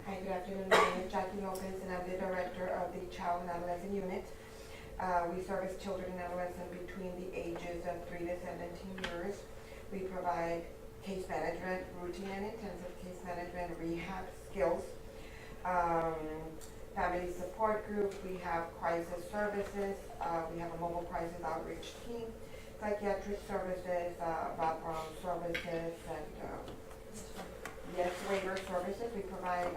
Speaker 15: Hi, good afternoon. My name is Jackie Lopez, and I'm the director of the Child and Adolescent Unit. We service children and adolescents between the ages of 3 to 17 years. We provide case management, routine and intensive case management, rehab skills, family support group. We have crisis services. We have a mobile crisis outreach team, psychiatric services, background services, and yes, waiver services. We provide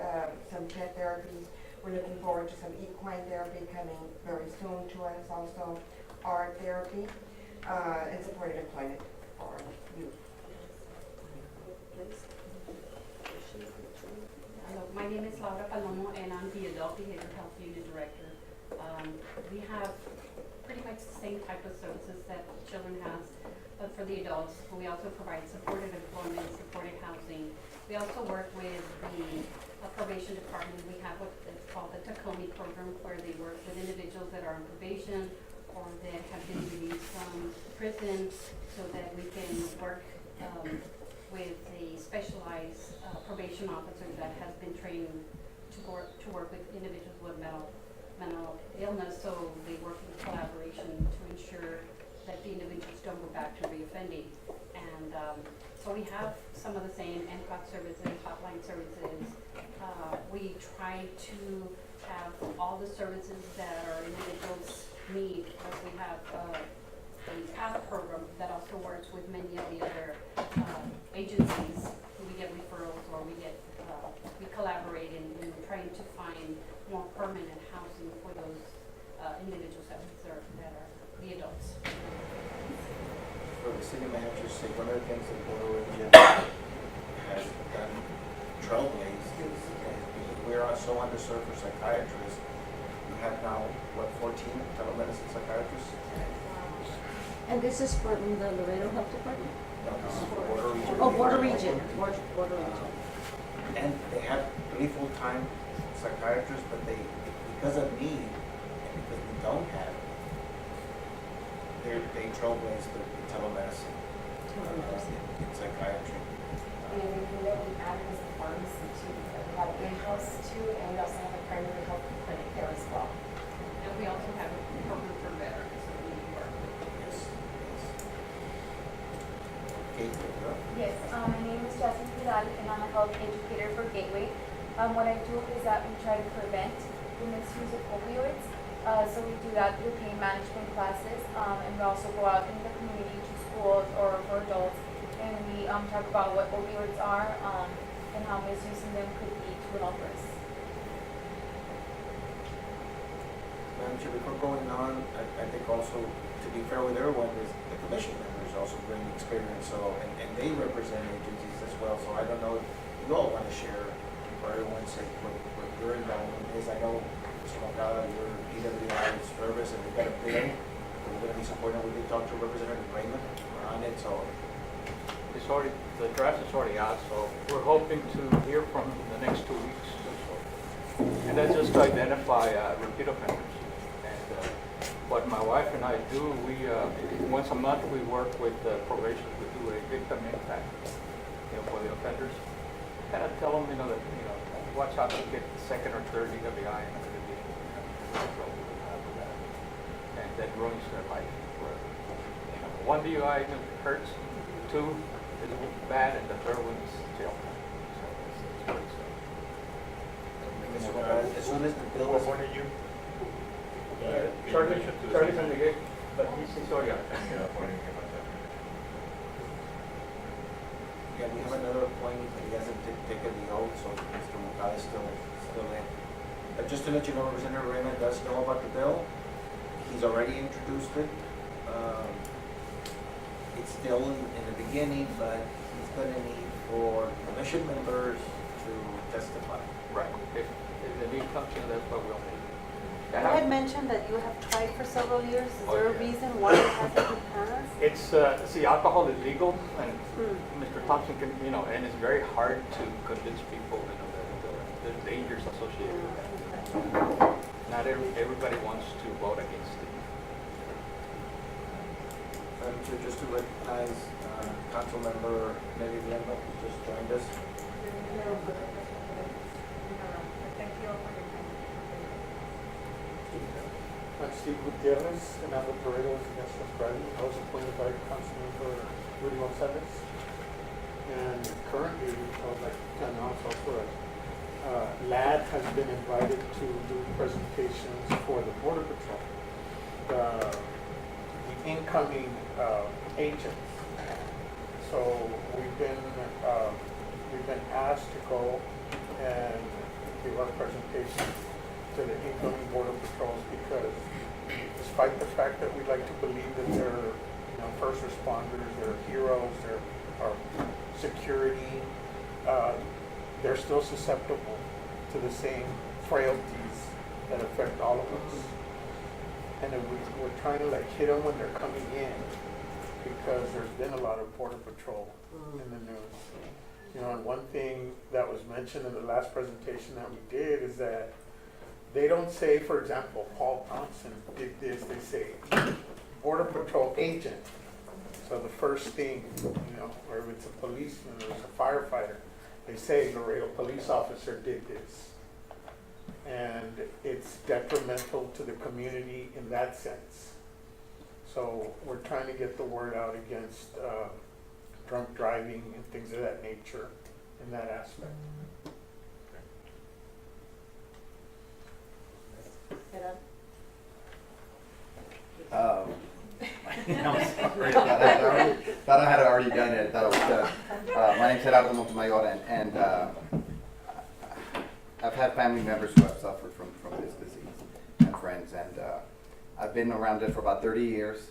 Speaker 15: some pet therapy. We're looking forward to some equine therapy coming very soon to us. Also, art therapy and supported employment for youth.
Speaker 16: Hello, my name is Laura Palomo, and I'm the Adult Behavioral Health Unit Director. We have pretty much the same type of services that children has, but for the adults. We also provide supported employment, supported housing. We also work with the probation department. We have what is called the Tacomi program, where they work with individuals that are on probation or that have been released from prison, so that we can work with a specialized probation officer that has been trained to work with individuals with mental illness. So they work in collaboration to ensure that the individuals don't go back to reoffending. And so we have some of the same NCOT services, hotline services. We try to have all the services that our individuals need, because we have the PATH program that also works with many of the other agencies. We get referrals, or we collaborate in trying to find more permanent housing for those individuals that we serve, that are the adults.
Speaker 1: For the city manager's sake, one of the things that Border Region has done trailblaze is we are so underserved for psychiatrists. We have now, 14 telemedicine psychiatrists?
Speaker 2: And this is from the Laredo Health Department?
Speaker 1: No, this is for Border Region.
Speaker 2: Oh, Border Region. Border Region.
Speaker 1: And they have 3 full-time psychiatrists, but because of need, and because we don't have, they trailblaze the telemedicine in psychiatry.
Speaker 14: The other thing that we added is the pharmacy too. We have in-house too, and we also have a primary health clinic there as well.
Speaker 16: And we also have a program for veterans that we work with.
Speaker 1: Yes. Kate, you're up.
Speaker 14: Yes, my name is Jasmine Vidal, and I'm a health educator for Gateway. What I do is that we try to prevent the misuse of opioids. So we do that through pain management classes, and we also go out in the community to schools or for adults, and we talk about what opioids are and how misusing them could lead to an overdose.
Speaker 1: Madam Chair, before going on, I think also, to be fair with everyone, is the commission members also bring experience, so, and they represent agencies as well, so I don't know if you all want to share for everyone's sake what your involvement is. I know, Mr. Moncada, your DWI service, and we've got a bill, we're going to be supporting it. We did talk to Representative Raymond on it, so.
Speaker 17: It's already, the draft is already out, so we're hoping to hear from him in the next 2 weeks or so. And that's just to identify repeat offenders. And what my wife and I do, we, once a month, we work with probation, we do a victim impact, for the offenders. Kind of tell them, that, watch out to get the second or third DWI and and that ruins their life. One DUI hurts, two is bad, and the third one is jail time. So it's pretty sad.
Speaker 1: As soon as the bill is.
Speaker 6: When are you?
Speaker 17: Charlie's in the gate, but he's already out.
Speaker 1: Yeah, we have another appointee, but he hasn't taken the oath, so Mr. Moncada is still in. But just to let you know, Representative Raymond does know about the bill. He's already introduced it. It's still in the beginning, but he's gonna need for commission members to testify.
Speaker 17: Right. If the need comes in, that's what we'll need.
Speaker 11: You had mentioned that you have tried for several years. Is there a reason why it hasn't been passed?
Speaker 17: It's, see, alcohol is legal, and Mr. Thompson can, and it's very hard to convince people, that the dangers associated with that. Not everybody wants to vote against it.
Speaker 1: Just to recognize Council Member Nelly Blanco, who just joined us.
Speaker 3: I'm Steve Gutierrez, and I'm with Laredo International Driving. I was appointed by Councilmember Rudy Gonzalez. And currently, I would like to announce also that LAD has been invited to do presentations for the Border Patrol. The incoming agents. So we've been asked to go and give our presentation to the incoming Border Patrols because despite the fact that we like to believe that they're first responders, they're heroes, they're our security, they're still susceptible to the same frailties that affect all of us. And we're trying to hit them when they're coming in because there's been a lot of Border Patrol in the news. And one thing that was mentioned in the last presentation that we did is that they don't say, for example, Paul Thompson did this. They say Border Patrol agent. So the first thing, or if it's a policeman or it's a firefighter, they say Laredo police officer did this. And it's detrimental to the community in that sense. So we're trying to get the word out against drunk driving and things of that nature in that aspect.
Speaker 5: I'm sorry. Thought I had already done it. Thought it was done. My name's Gerardo Montemayor, and I've had family members who have suffered from this disease and friends, and I've been around it for about 30 years.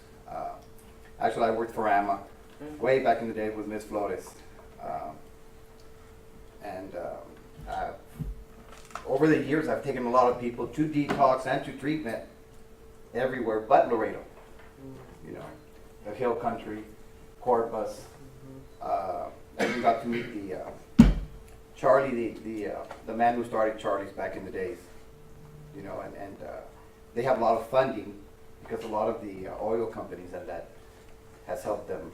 Speaker 5: Actually, I worked for AMA way back in the day with Ms. Flores. Over the years, I've taken a lot of people to detox and to treatment everywhere but Laredo. The Hill Country, Corpus. I even got to meet Charlie, the man who started Charlie's back in the days. And they have a lot of funding because a lot of the oil companies and that has helped them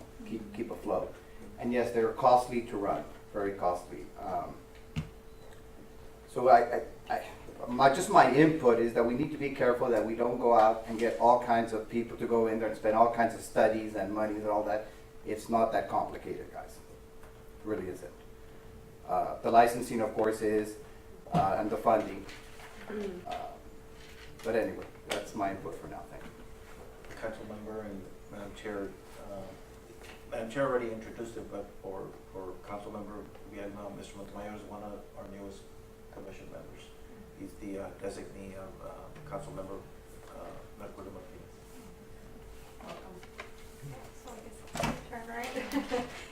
Speaker 5: keep afloat. And yes, they're costly to run, very costly. So my input is that we need to be careful that we don't go out and get all kinds of people to go in there and spend all kinds of studies and monies and all that. It's not that complicated, guys. It really isn't. The licensing, of course, is, and the funding. But anyway, that's my input for now. Thank you.
Speaker 1: Council Member and Madam Chair. Madam Chair already introduced it, but for Council Member Viedma, Mr. Montemayor is one of our newest commission members. He's the designee of Council Member Mercurio Martinez.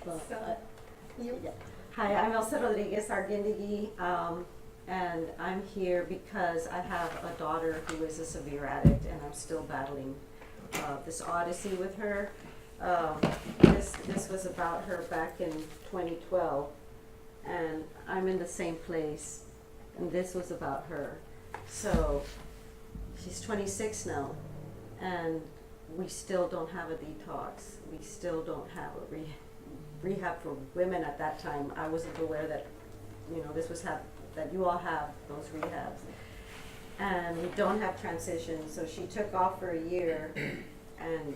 Speaker 2: Well, hi, I'm Elsa Rodriguez Arguindegui, and I'm here because I have a daughter who is a severe addict, and I'm still battling this odyssey with her. This was about her back in 2012, and I'm in the same place, and this was about her. So she's 26 now, and we still don't have a detox. We still don't have a rehab for women at that time. I wasn't aware that, this was that you all have those rehabs. And we don't have transition, so she took off for a year, and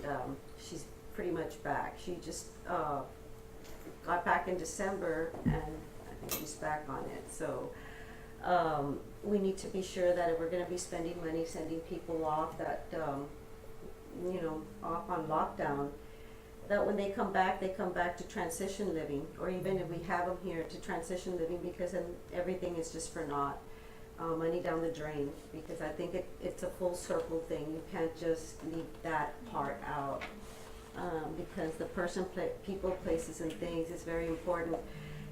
Speaker 2: she's pretty much back. She just got back in December, and I think she's back on it. So we need to be sure that if we're going to be spending money sending people off that, off on lockdown, that when they come back to transition living, or even if we have them here to transition living, because then everything is just for naught. Money down the drain, because I think it's a full circle thing. You can't just leave that part out, because the person, people, places, and things is very important,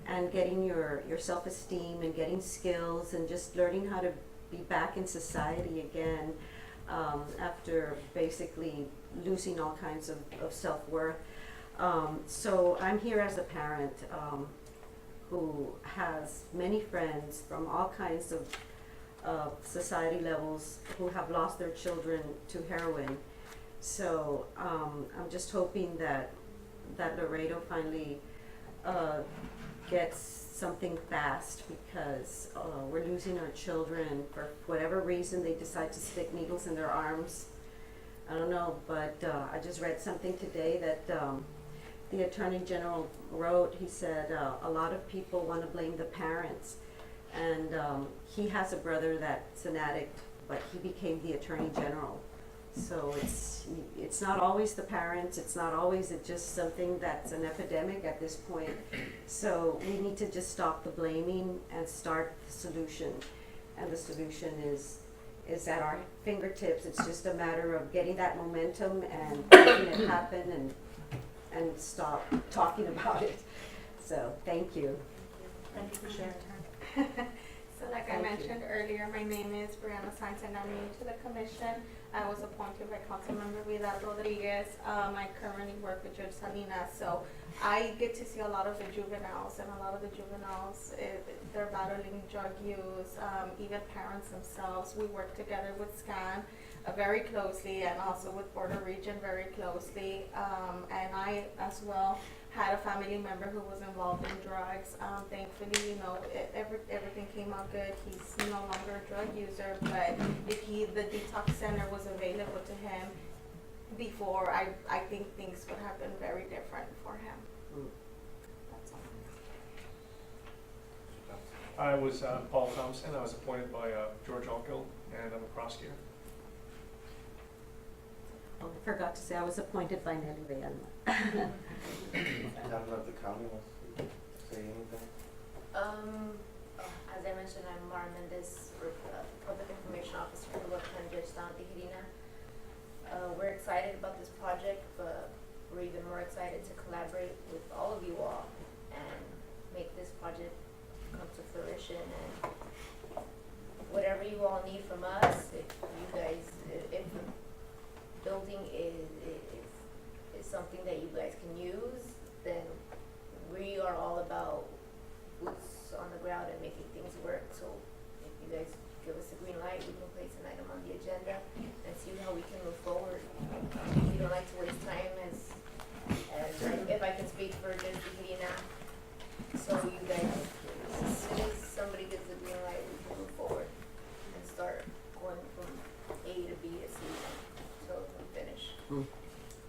Speaker 2: and getting your self-esteem and getting skills and just learning how to be back in society again, after basically losing all kinds of self-worth. So I'm here as a parent who has many friends from all kinds of society levels who have lost their children to heroin. So I'm just hoping that Laredo finally gets something fast, because we're losing our children for whatever reason. They decide to stick needles in their arms. I don't know, but I just read something today that the Attorney General wrote. He said a lot of people want to blame the parents. And he has a brother that's an addict, but he became the Attorney General. So it's not always the parents, it's not always just something that's an epidemic at this point. So we need to just stop the blaming and start the solution. And the solution is at our fingertips. It's just a matter of getting that momentum and making it happen and stop talking about it. So thank you.
Speaker 4: Thank you for sharing. So like I mentioned earlier, my name is Brianna Sainz, and I'm new to the commission. I was appointed by Councilmember Vidal Rodriguez. I currently work with Judge Salinas, so I get to see a lot of the juveniles, and a lot of the juveniles, they're battling drug use, even parents themselves. We work together with SCAN very closely, and also with Border Region very closely, and I as well had a family member who was involved in drugs. Thankfully, everything came out good. He's no longer a drug user, but if the detox center was available to him before, I think things would have been very different for him. That's all.
Speaker 18: I was Paul Thompson. I was appointed by George Alkill, and I'm a prosecutor.
Speaker 2: Oh, I forgot to say I was appointed by Nelly Real.
Speaker 1: I don't know if the county wants to say anything.
Speaker 9: As I mentioned, I'm Mara Mendez, Public Information Officer for the Webb County Judge Don Tijerina. We're excited about this project, but we're even more excited to collaborate with all of you all and make this project come to fruition. And whatever you all need from us, if the building is something that you guys can use, then we are all about boots on the ground and making things work. So if you guys give us a green light, we can place an item on the agenda and see how we can move forward. We don't like to waste time, as if I can speak for Judge Tijerina. So you guys, as soon as somebody gives the green light, we can move forward and start going from A to B to C until we finish.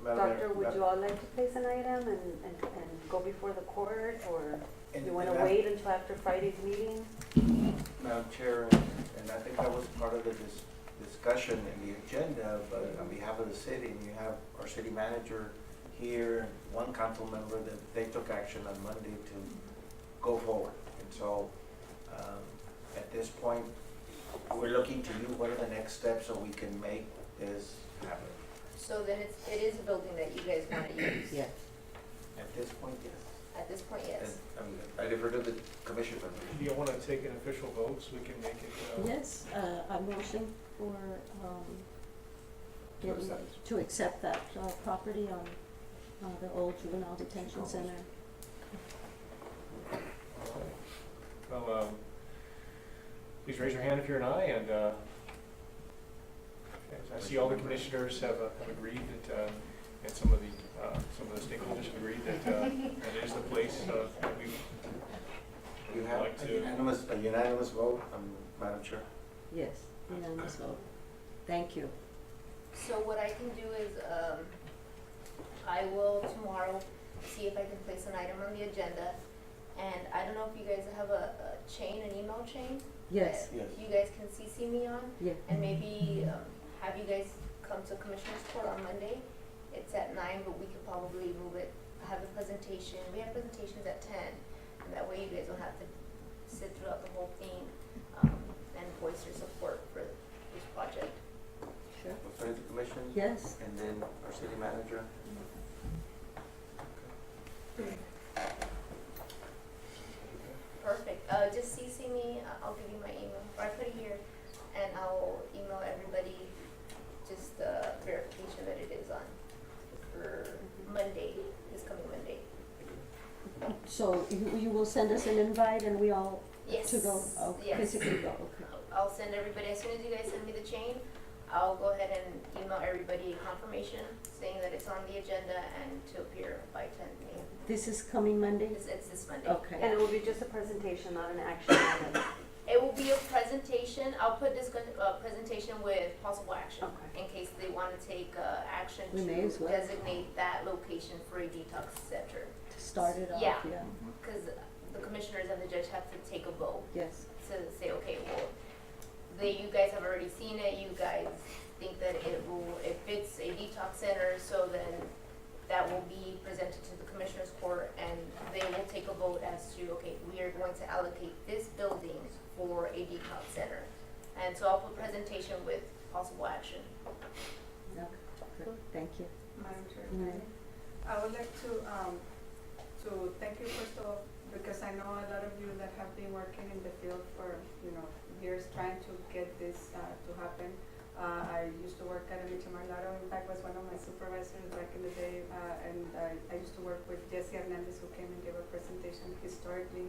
Speaker 11: Doctor, would you all like to place an item and go before the court, or do you want to
Speaker 1: And
Speaker 11: wait until after Friday's meeting?
Speaker 1: Madam Chair, and I think that was part of the discussion in the agenda, but on behalf of the city, and you have our city manager here, and one council member, that they took action on Monday to go forward. And so, at this point, we're looking to you, what are the next steps so we can make this happen?
Speaker 9: So then it is a building that you guys want to use?
Speaker 2: Yes.
Speaker 1: At this point, yes.
Speaker 9: At this point, yes.
Speaker 1: And I defer to the commission.
Speaker 18: Do you want to take an official vote so we can make it?
Speaker 2: Yes, a motion for to accept that property on the old juvenile detention center.
Speaker 18: Well, please raise your hand if you're an aye, and I see all the commissioners have agreed that, and some of the stakeholders have agreed that, that is the place, that we
Speaker 1: You
Speaker 18: would
Speaker 1: have
Speaker 18: like
Speaker 1: a
Speaker 18: to.
Speaker 1: unanimous vote, Madam Chair.
Speaker 2: Yes, unanimous vote. Thank you.
Speaker 9: So what I can do is, I will tomorrow see if I can place an item on the agenda. And I don't know if you guys have a chain, an email chain?
Speaker 2: Yes.
Speaker 9: that
Speaker 1: Yes.
Speaker 9: You guys can CC me on?
Speaker 2: Yeah.
Speaker 9: And maybe, have you guys come to Commissioners Court on Monday. It's at 9, but we could probably move it, have a presentation. We have presentations at 10. And that way you guys don't have to sit throughout the whole thing, and voice your support for this project.
Speaker 2: Sure.
Speaker 1: We'll send it to commission.
Speaker 2: Yes.
Speaker 1: And then our city manager.
Speaker 9: Perfect. Just CC me, I'll give you my email, or I put it here, and I'll email everybody just verification that it is on for Monday, this coming Monday.
Speaker 2: So you will send us an invite and we all
Speaker 9: Yes.
Speaker 2: to go, oh,
Speaker 9: Yes.
Speaker 2: physically go, okay.
Speaker 9: I'll send everybody, as soon as you guys send me the chain, I'll go ahead and email everybody a confirmation saying that it's on the agenda and to appear by 10 a.m.
Speaker 2: This is coming Monday?
Speaker 9: It's this Monday.
Speaker 2: Okay.
Speaker 11: And it will be just a presentation, not an action item.
Speaker 9: It will be a presentation. I'll put this presentation with possible action
Speaker 11: Okay.
Speaker 9: in case they want to take action
Speaker 2: We may as
Speaker 9: to
Speaker 2: well.
Speaker 9: designate that location for a detox center.
Speaker 2: To start it off,
Speaker 9: Yeah.
Speaker 2: yeah.
Speaker 9: Because the commissioners and the judge have to take a vote
Speaker 2: Yes.
Speaker 9: to say, okay, well, you guys have already seen it. You guys think that it fits a detox center, so then that will be presented to the commissioners court, and they will take a vote as to, okay, we are going to allocate this building for a detox center. And so I'll put presentation with possible action.
Speaker 2: Okay, good. Thank you.
Speaker 19: Madam Chair,
Speaker 2: Mm.
Speaker 19: I would like to thank you first of all, because I know a lot of you that have been working in the field for, years trying to get this to happen. I used to work at MHMR Laro, in fact was one of my supervisors back in the day, and I used to work with Jesse Hernandez, who came and gave a presentation historically.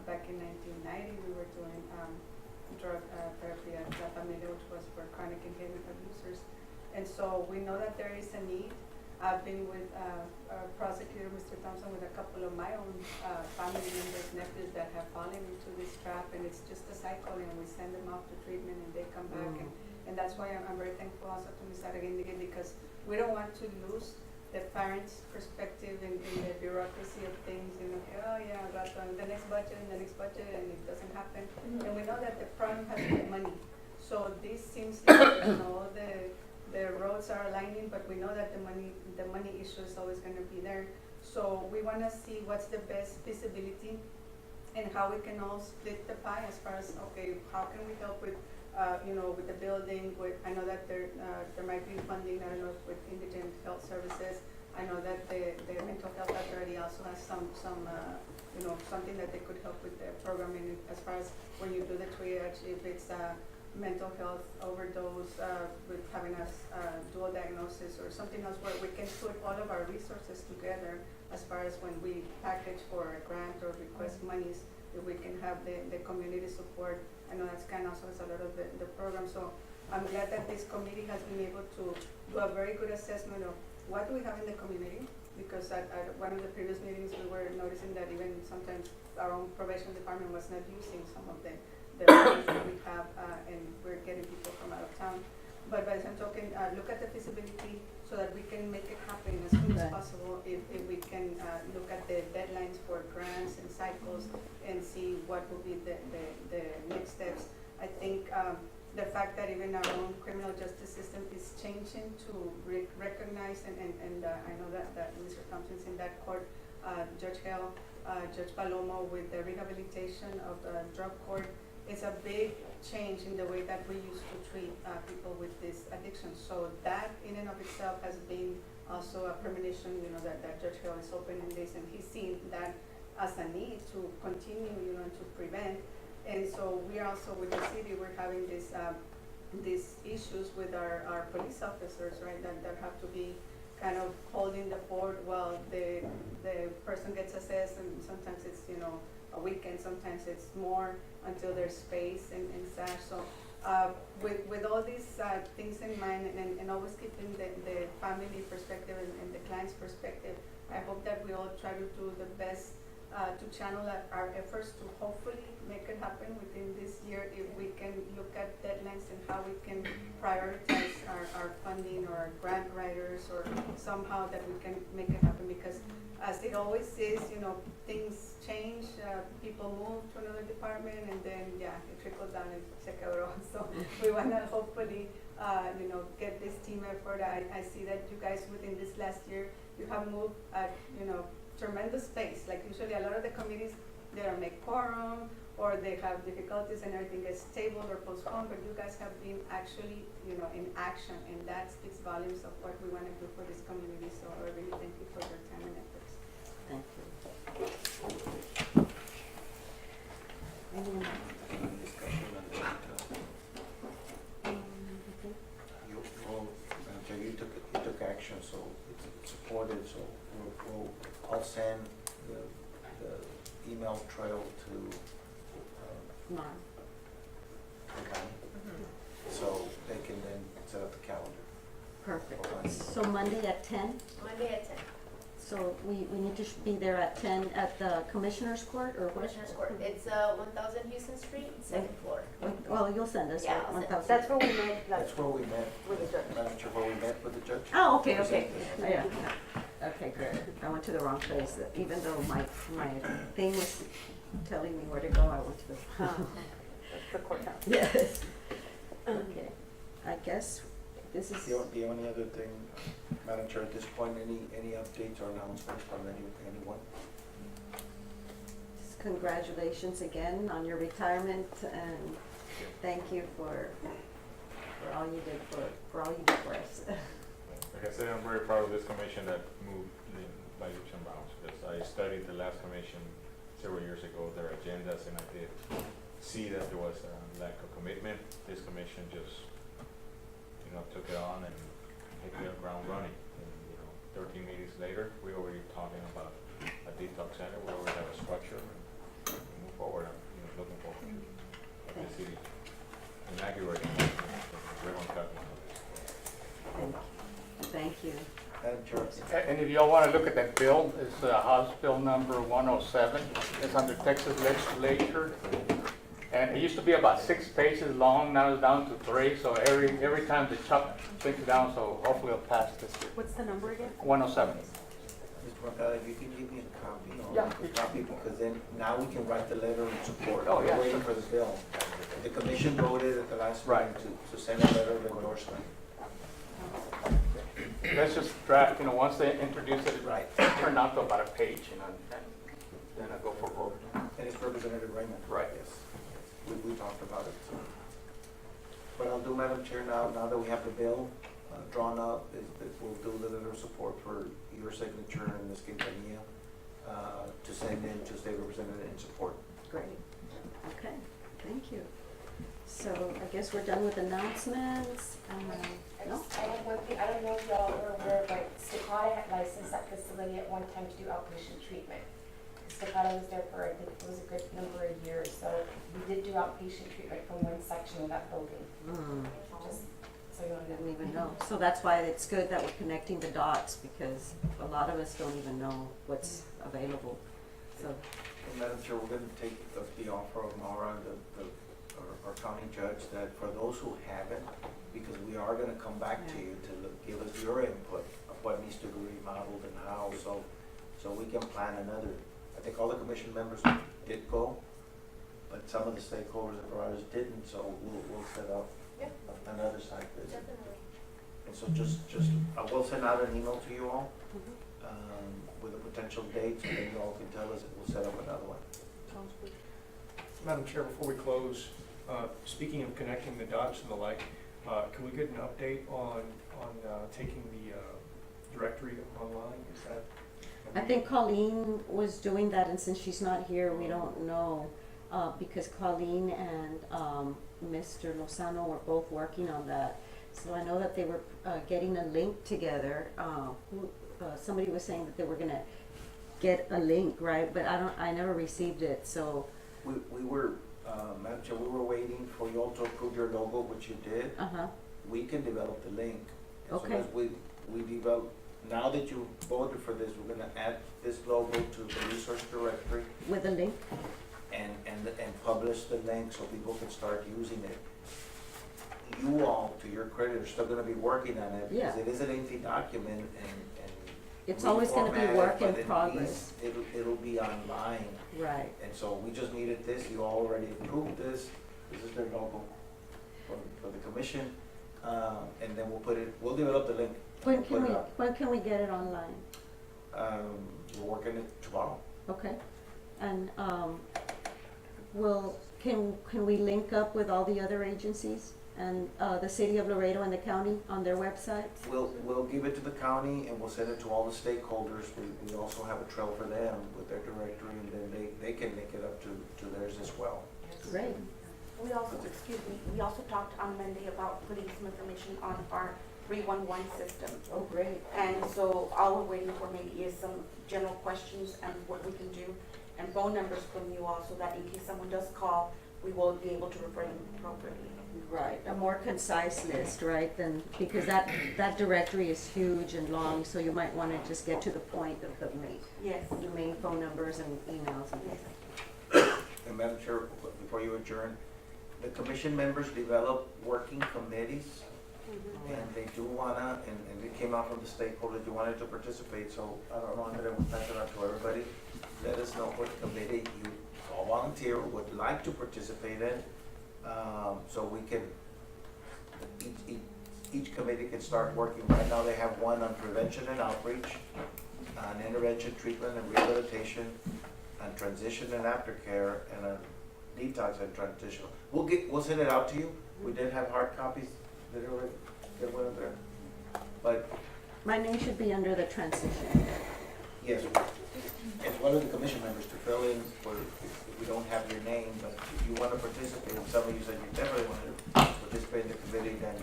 Speaker 19: Back in 1990, we were doing drug therapy at La Familia, which was for chronic and heavy abusers. And so we know that there is a need. I've been with prosecutor Mr. Thompson with a couple of my own family members, nephews that have fallen into this trap, and it's just a cycle, and we send them off to treatment and they come back. And that's why I'm very thankful also to Ms. Araguindigan, because we don't want to lose the parents' perspective in the bureaucracy of things, oh yeah, I got the next budget and and it doesn't happen. And we know that the problem has been money. So this seems like, the roads are aligning, but we know that the money issue is always gonna be there. So we wanna see what's the best feasibility and how we can all split the pie as far as, okay, how can we help with with the building, I know that there might be funding, I don't know, with Indigent Health Services. I know that the Mental Health Authority also has some something that they could help with the programming as far as when you do the triage, if it's mental health overdose, with having us dual diagnosis or something else where we can put all of our resources together as far as when we package for a grant or request monies, if we can have the community support. I know that's kind of also a lot of the program, so I'm glad that this committee has been able to do a very good assessment of what do we have in the community, because at one of the previous meetings we were noticing that even sometimes our own probation department was not using some of the funds that we have, and we're getting people from out of town. But by the same token, look at the feasibility so that we can make it happen as soon as possible. If we can look at the deadlines for grants and cycles and see what will be the next steps. I think the fact that even our own criminal justice system is changing to recognize, and I know that Mr. Thompson's in that court, Judge Hale, Judge Palomo with the rehabilitation of the drug court. It's a big change in the way that we used to treat people with this addiction. So that in and of itself has been also a premonition, that Judge Hill is opening this, and he's seen that as a need to continue, and to prevent. And so we are also with the city, we're having these issues with our police officers, right, that have to be kind of holding the fort while the person gets assessed, and sometimes it's, a weekend, sometimes it's more until there's space and such. So With all these things in mind and always keeping the family perspective and the client's perspective, I hope that we all try to do the best to channel our efforts to hopefully make it happen within this year. If we can look at deadlines and how we can prioritize our funding or our grant writers or somehow that we can make it happen, because as it always is, you know, things change, people move to another department, and then, yeah, it trickles down and se quebró. So we want to hopefully, you know, get this team effort. I see that you guys within this last year, you have moved at, you know, tremendous pace. Like usually a lot of the committees, they don't make quorum, or they have difficulties and everything gets tabled or postponed, but you guys have been actually, you know, in action, and that speaks volumes of what we want to do for this community. So I really thank you for your time and efforts.
Speaker 2: Thank you.
Speaker 1: Any discussion on that? You took action, so it's supported, so I'll send the email trail to
Speaker 2: Mark.
Speaker 1: okay? So they can then set up the calendar.
Speaker 2: Perfect. So Monday at 10?
Speaker 9: Monday at 10.
Speaker 2: So we need to be there at 10 at the Commissioner's Court, or what?
Speaker 9: Commissioner's Court. It's 1000 Houston Street, second floor.
Speaker 2: Well, you'll send us
Speaker 9: Yeah, I'll send
Speaker 2: 1,000.
Speaker 11: That's where we met last.
Speaker 1: That's where we met.
Speaker 11: With the judge.
Speaker 1: Madam Chair, where we met with the judge.
Speaker 2: Oh, okay, okay.
Speaker 1: Present
Speaker 2: Yeah. Okay, good. I went to the wrong place. Even though my thing was telling me where to go, I went to the wrong.
Speaker 11: That's the courthouse.
Speaker 2: Yes. Okay. I guess this is.
Speaker 1: Do you have any other thing, Madam Chair, at this point, any updates or announcements from anyone?
Speaker 2: Just congratulations again on your retirement, and thank you for all you did for all you did for us.
Speaker 6: Like I said, I'm very proud of this commission that moved in by leaps and bounds, because I studied the last commission several years ago, their agendas, and I did see that there was a lack of commitment. This commission just, you know, took it on and hit the ground running. And, you know, 13 meetings later, we're already talking about a detox center. We already have a structure, and we move forward. I'm, you know, looking forward to the city inaugurating the ribbon cutting of this.
Speaker 2: Thank you.
Speaker 1: Madam Chair.
Speaker 3: And if y'all want to look at that bill, it's House Bill number 107. It's under Texas Legislature. And it used to be about 6 pages long, now it's down to 3. So every time the Chuck brings it down, so hopefully it'll pass this year.
Speaker 10: What's the number again?
Speaker 3: 107.
Speaker 1: Mr. Mercado, if you can give me a copy,
Speaker 3: Yeah.
Speaker 1: a copy, because then now we can write the letter in support.
Speaker 3: Oh, yeah,
Speaker 1: We're waiting
Speaker 3: sure.
Speaker 1: for the bill. The commission voted at the last
Speaker 3: Right.
Speaker 1: meeting to send a letter of endorsement.
Speaker 3: Let's just draft, you know, once they introduce it,
Speaker 1: Right.
Speaker 3: it turned out to about a page, you know, and then I go for vote.
Speaker 1: And it's Representative Raymond.
Speaker 3: Right.
Speaker 1: Yes. We talked about it, so. What I'll do, Madam Chair, now that we have the bill drawn up, is that we'll do the letter of support for your signature and Ms. Quintanilla to send in to State Representative in support.
Speaker 2: Great. Okay, thank you. So I guess we're done with announcements.
Speaker 14: I
Speaker 2: No?
Speaker 14: have one thing, I don't know if y'all are aware, but Stacata had licensed that facility at one time to do outpatient treatment. Stacata was there for, I think it was a good number of years, so we did do outpatient treatment from one section of that building, just so you know.
Speaker 2: Didn't even know. So that's why it's good that we're connecting the dots, because a lot of us don't even know what's available. So,
Speaker 1: And Madam Chair, we're going to take the offer of Nora, our county judge, that for those who haven't, because we are going to come back to you to give us your input of what needs to be remodeled and how, so we can plan another. I think all the commission members did go, but some of the stakeholders and providers didn't, so we'll set up another site visit.
Speaker 9: Definitely.
Speaker 1: And so just I will send out an email to you all with the potential dates, and then you all can tell us, and we'll set up another one.
Speaker 2: sounds good.
Speaker 18: Madam Chair, before we close, speaking of connecting the dots and the like, can we get an update on taking the directory online? Is that?
Speaker 2: I think Colleen was doing that, and since she's not here, we don't know, because Colleen and Mr. Lozano were both working on that. So I know that they were getting a link together. Somebody was saying that they were gonna get a link, right? But I never received it, so.
Speaker 1: We were Madam Chair, we were waiting for you all to approve your logo, which you did.
Speaker 2: Uh-huh,
Speaker 1: We can develop the link. As soon
Speaker 2: Okay.
Speaker 1: as we develop, now that you voted for this, we're gonna add this logo to the resource directory
Speaker 2: with a link.
Speaker 1: and publish the link so people can start using it. You all, to your credit, are still gonna be working on it because
Speaker 2: Yeah.
Speaker 1: it is a lengthy document and.
Speaker 2: It's always gonna be
Speaker 1: reformat it,
Speaker 2: work in
Speaker 1: but at
Speaker 2: progress.
Speaker 1: least it'll be online.
Speaker 2: Right.
Speaker 1: And so we just needed this, you already approved this, this is their logo for the commission. And then we'll develop the link.
Speaker 2: When
Speaker 1: We'll
Speaker 2: can
Speaker 1: put
Speaker 2: we,
Speaker 1: it up.
Speaker 2: when can we get it online?
Speaker 1: We're working it tomorrow.
Speaker 2: Okay. And, can we link up with all the other agencies and, the city of Laredo and the county on their websites?
Speaker 1: We'll give it to the county and we'll send it to all the stakeholders. We also have a trail for them with their directory and then they can link it up to theirs as well.
Speaker 2: Great.
Speaker 7: We also, excuse me, we also talked on Monday about putting some information on our 311 system.
Speaker 2: Oh, great.
Speaker 7: And so all we're waiting for maybe is some general questions and what we can do and phone numbers from you all so that in case someone does call, we will be able to refer them appropriately.
Speaker 2: Right, a more concise list, right, than, because that directory is huge and long, so you might wanna just get to the point of
Speaker 7: Yes.
Speaker 2: the main phone numbers and emails and things.
Speaker 1: And Madam Chair, before you adjourn, the commission members develop working committees. And they do wanna, and it came out from the stakeholders, you wanted to participate, so I don't know, I'm gonna pass it out to everybody. Let us know what committee you all volunteer would like to participate in, so we can, each committee can start working. Right now, they have one on prevention and outreach, on intervention, treatment and rehabilitation, on transition and aftercare, and on detox and transition. We'll send it out to you. We did have hard copies. Did already get one of there? But,
Speaker 2: My name should be under the transition.
Speaker 1: yes, it's one of the commission members to fill in for, if we don't have your name, but if you want to participate, if some of you said you definitely want to participate in the committee, then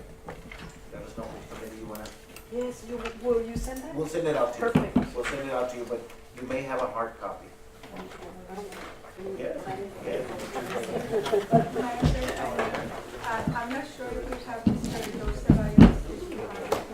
Speaker 1: let us know which committee you want to.
Speaker 10: Yes, will you send that?
Speaker 1: We'll send it out to you.
Speaker 10: Perfect.
Speaker 1: We'll send it out to you, but you may have a hard copy. Yeah.
Speaker 19: I'm not sure if we have Mr. Joseph Ayala.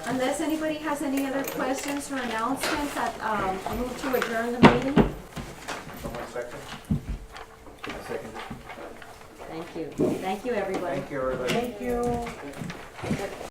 Speaker 2: Unless anybody has any other questions or announcements, I move to adjourn the meeting.
Speaker 1: Someone second?
Speaker 5: I second.
Speaker 2: Thank you. Thank you, everybody.
Speaker 1: Thank you, everybody.
Speaker 10: Thank you.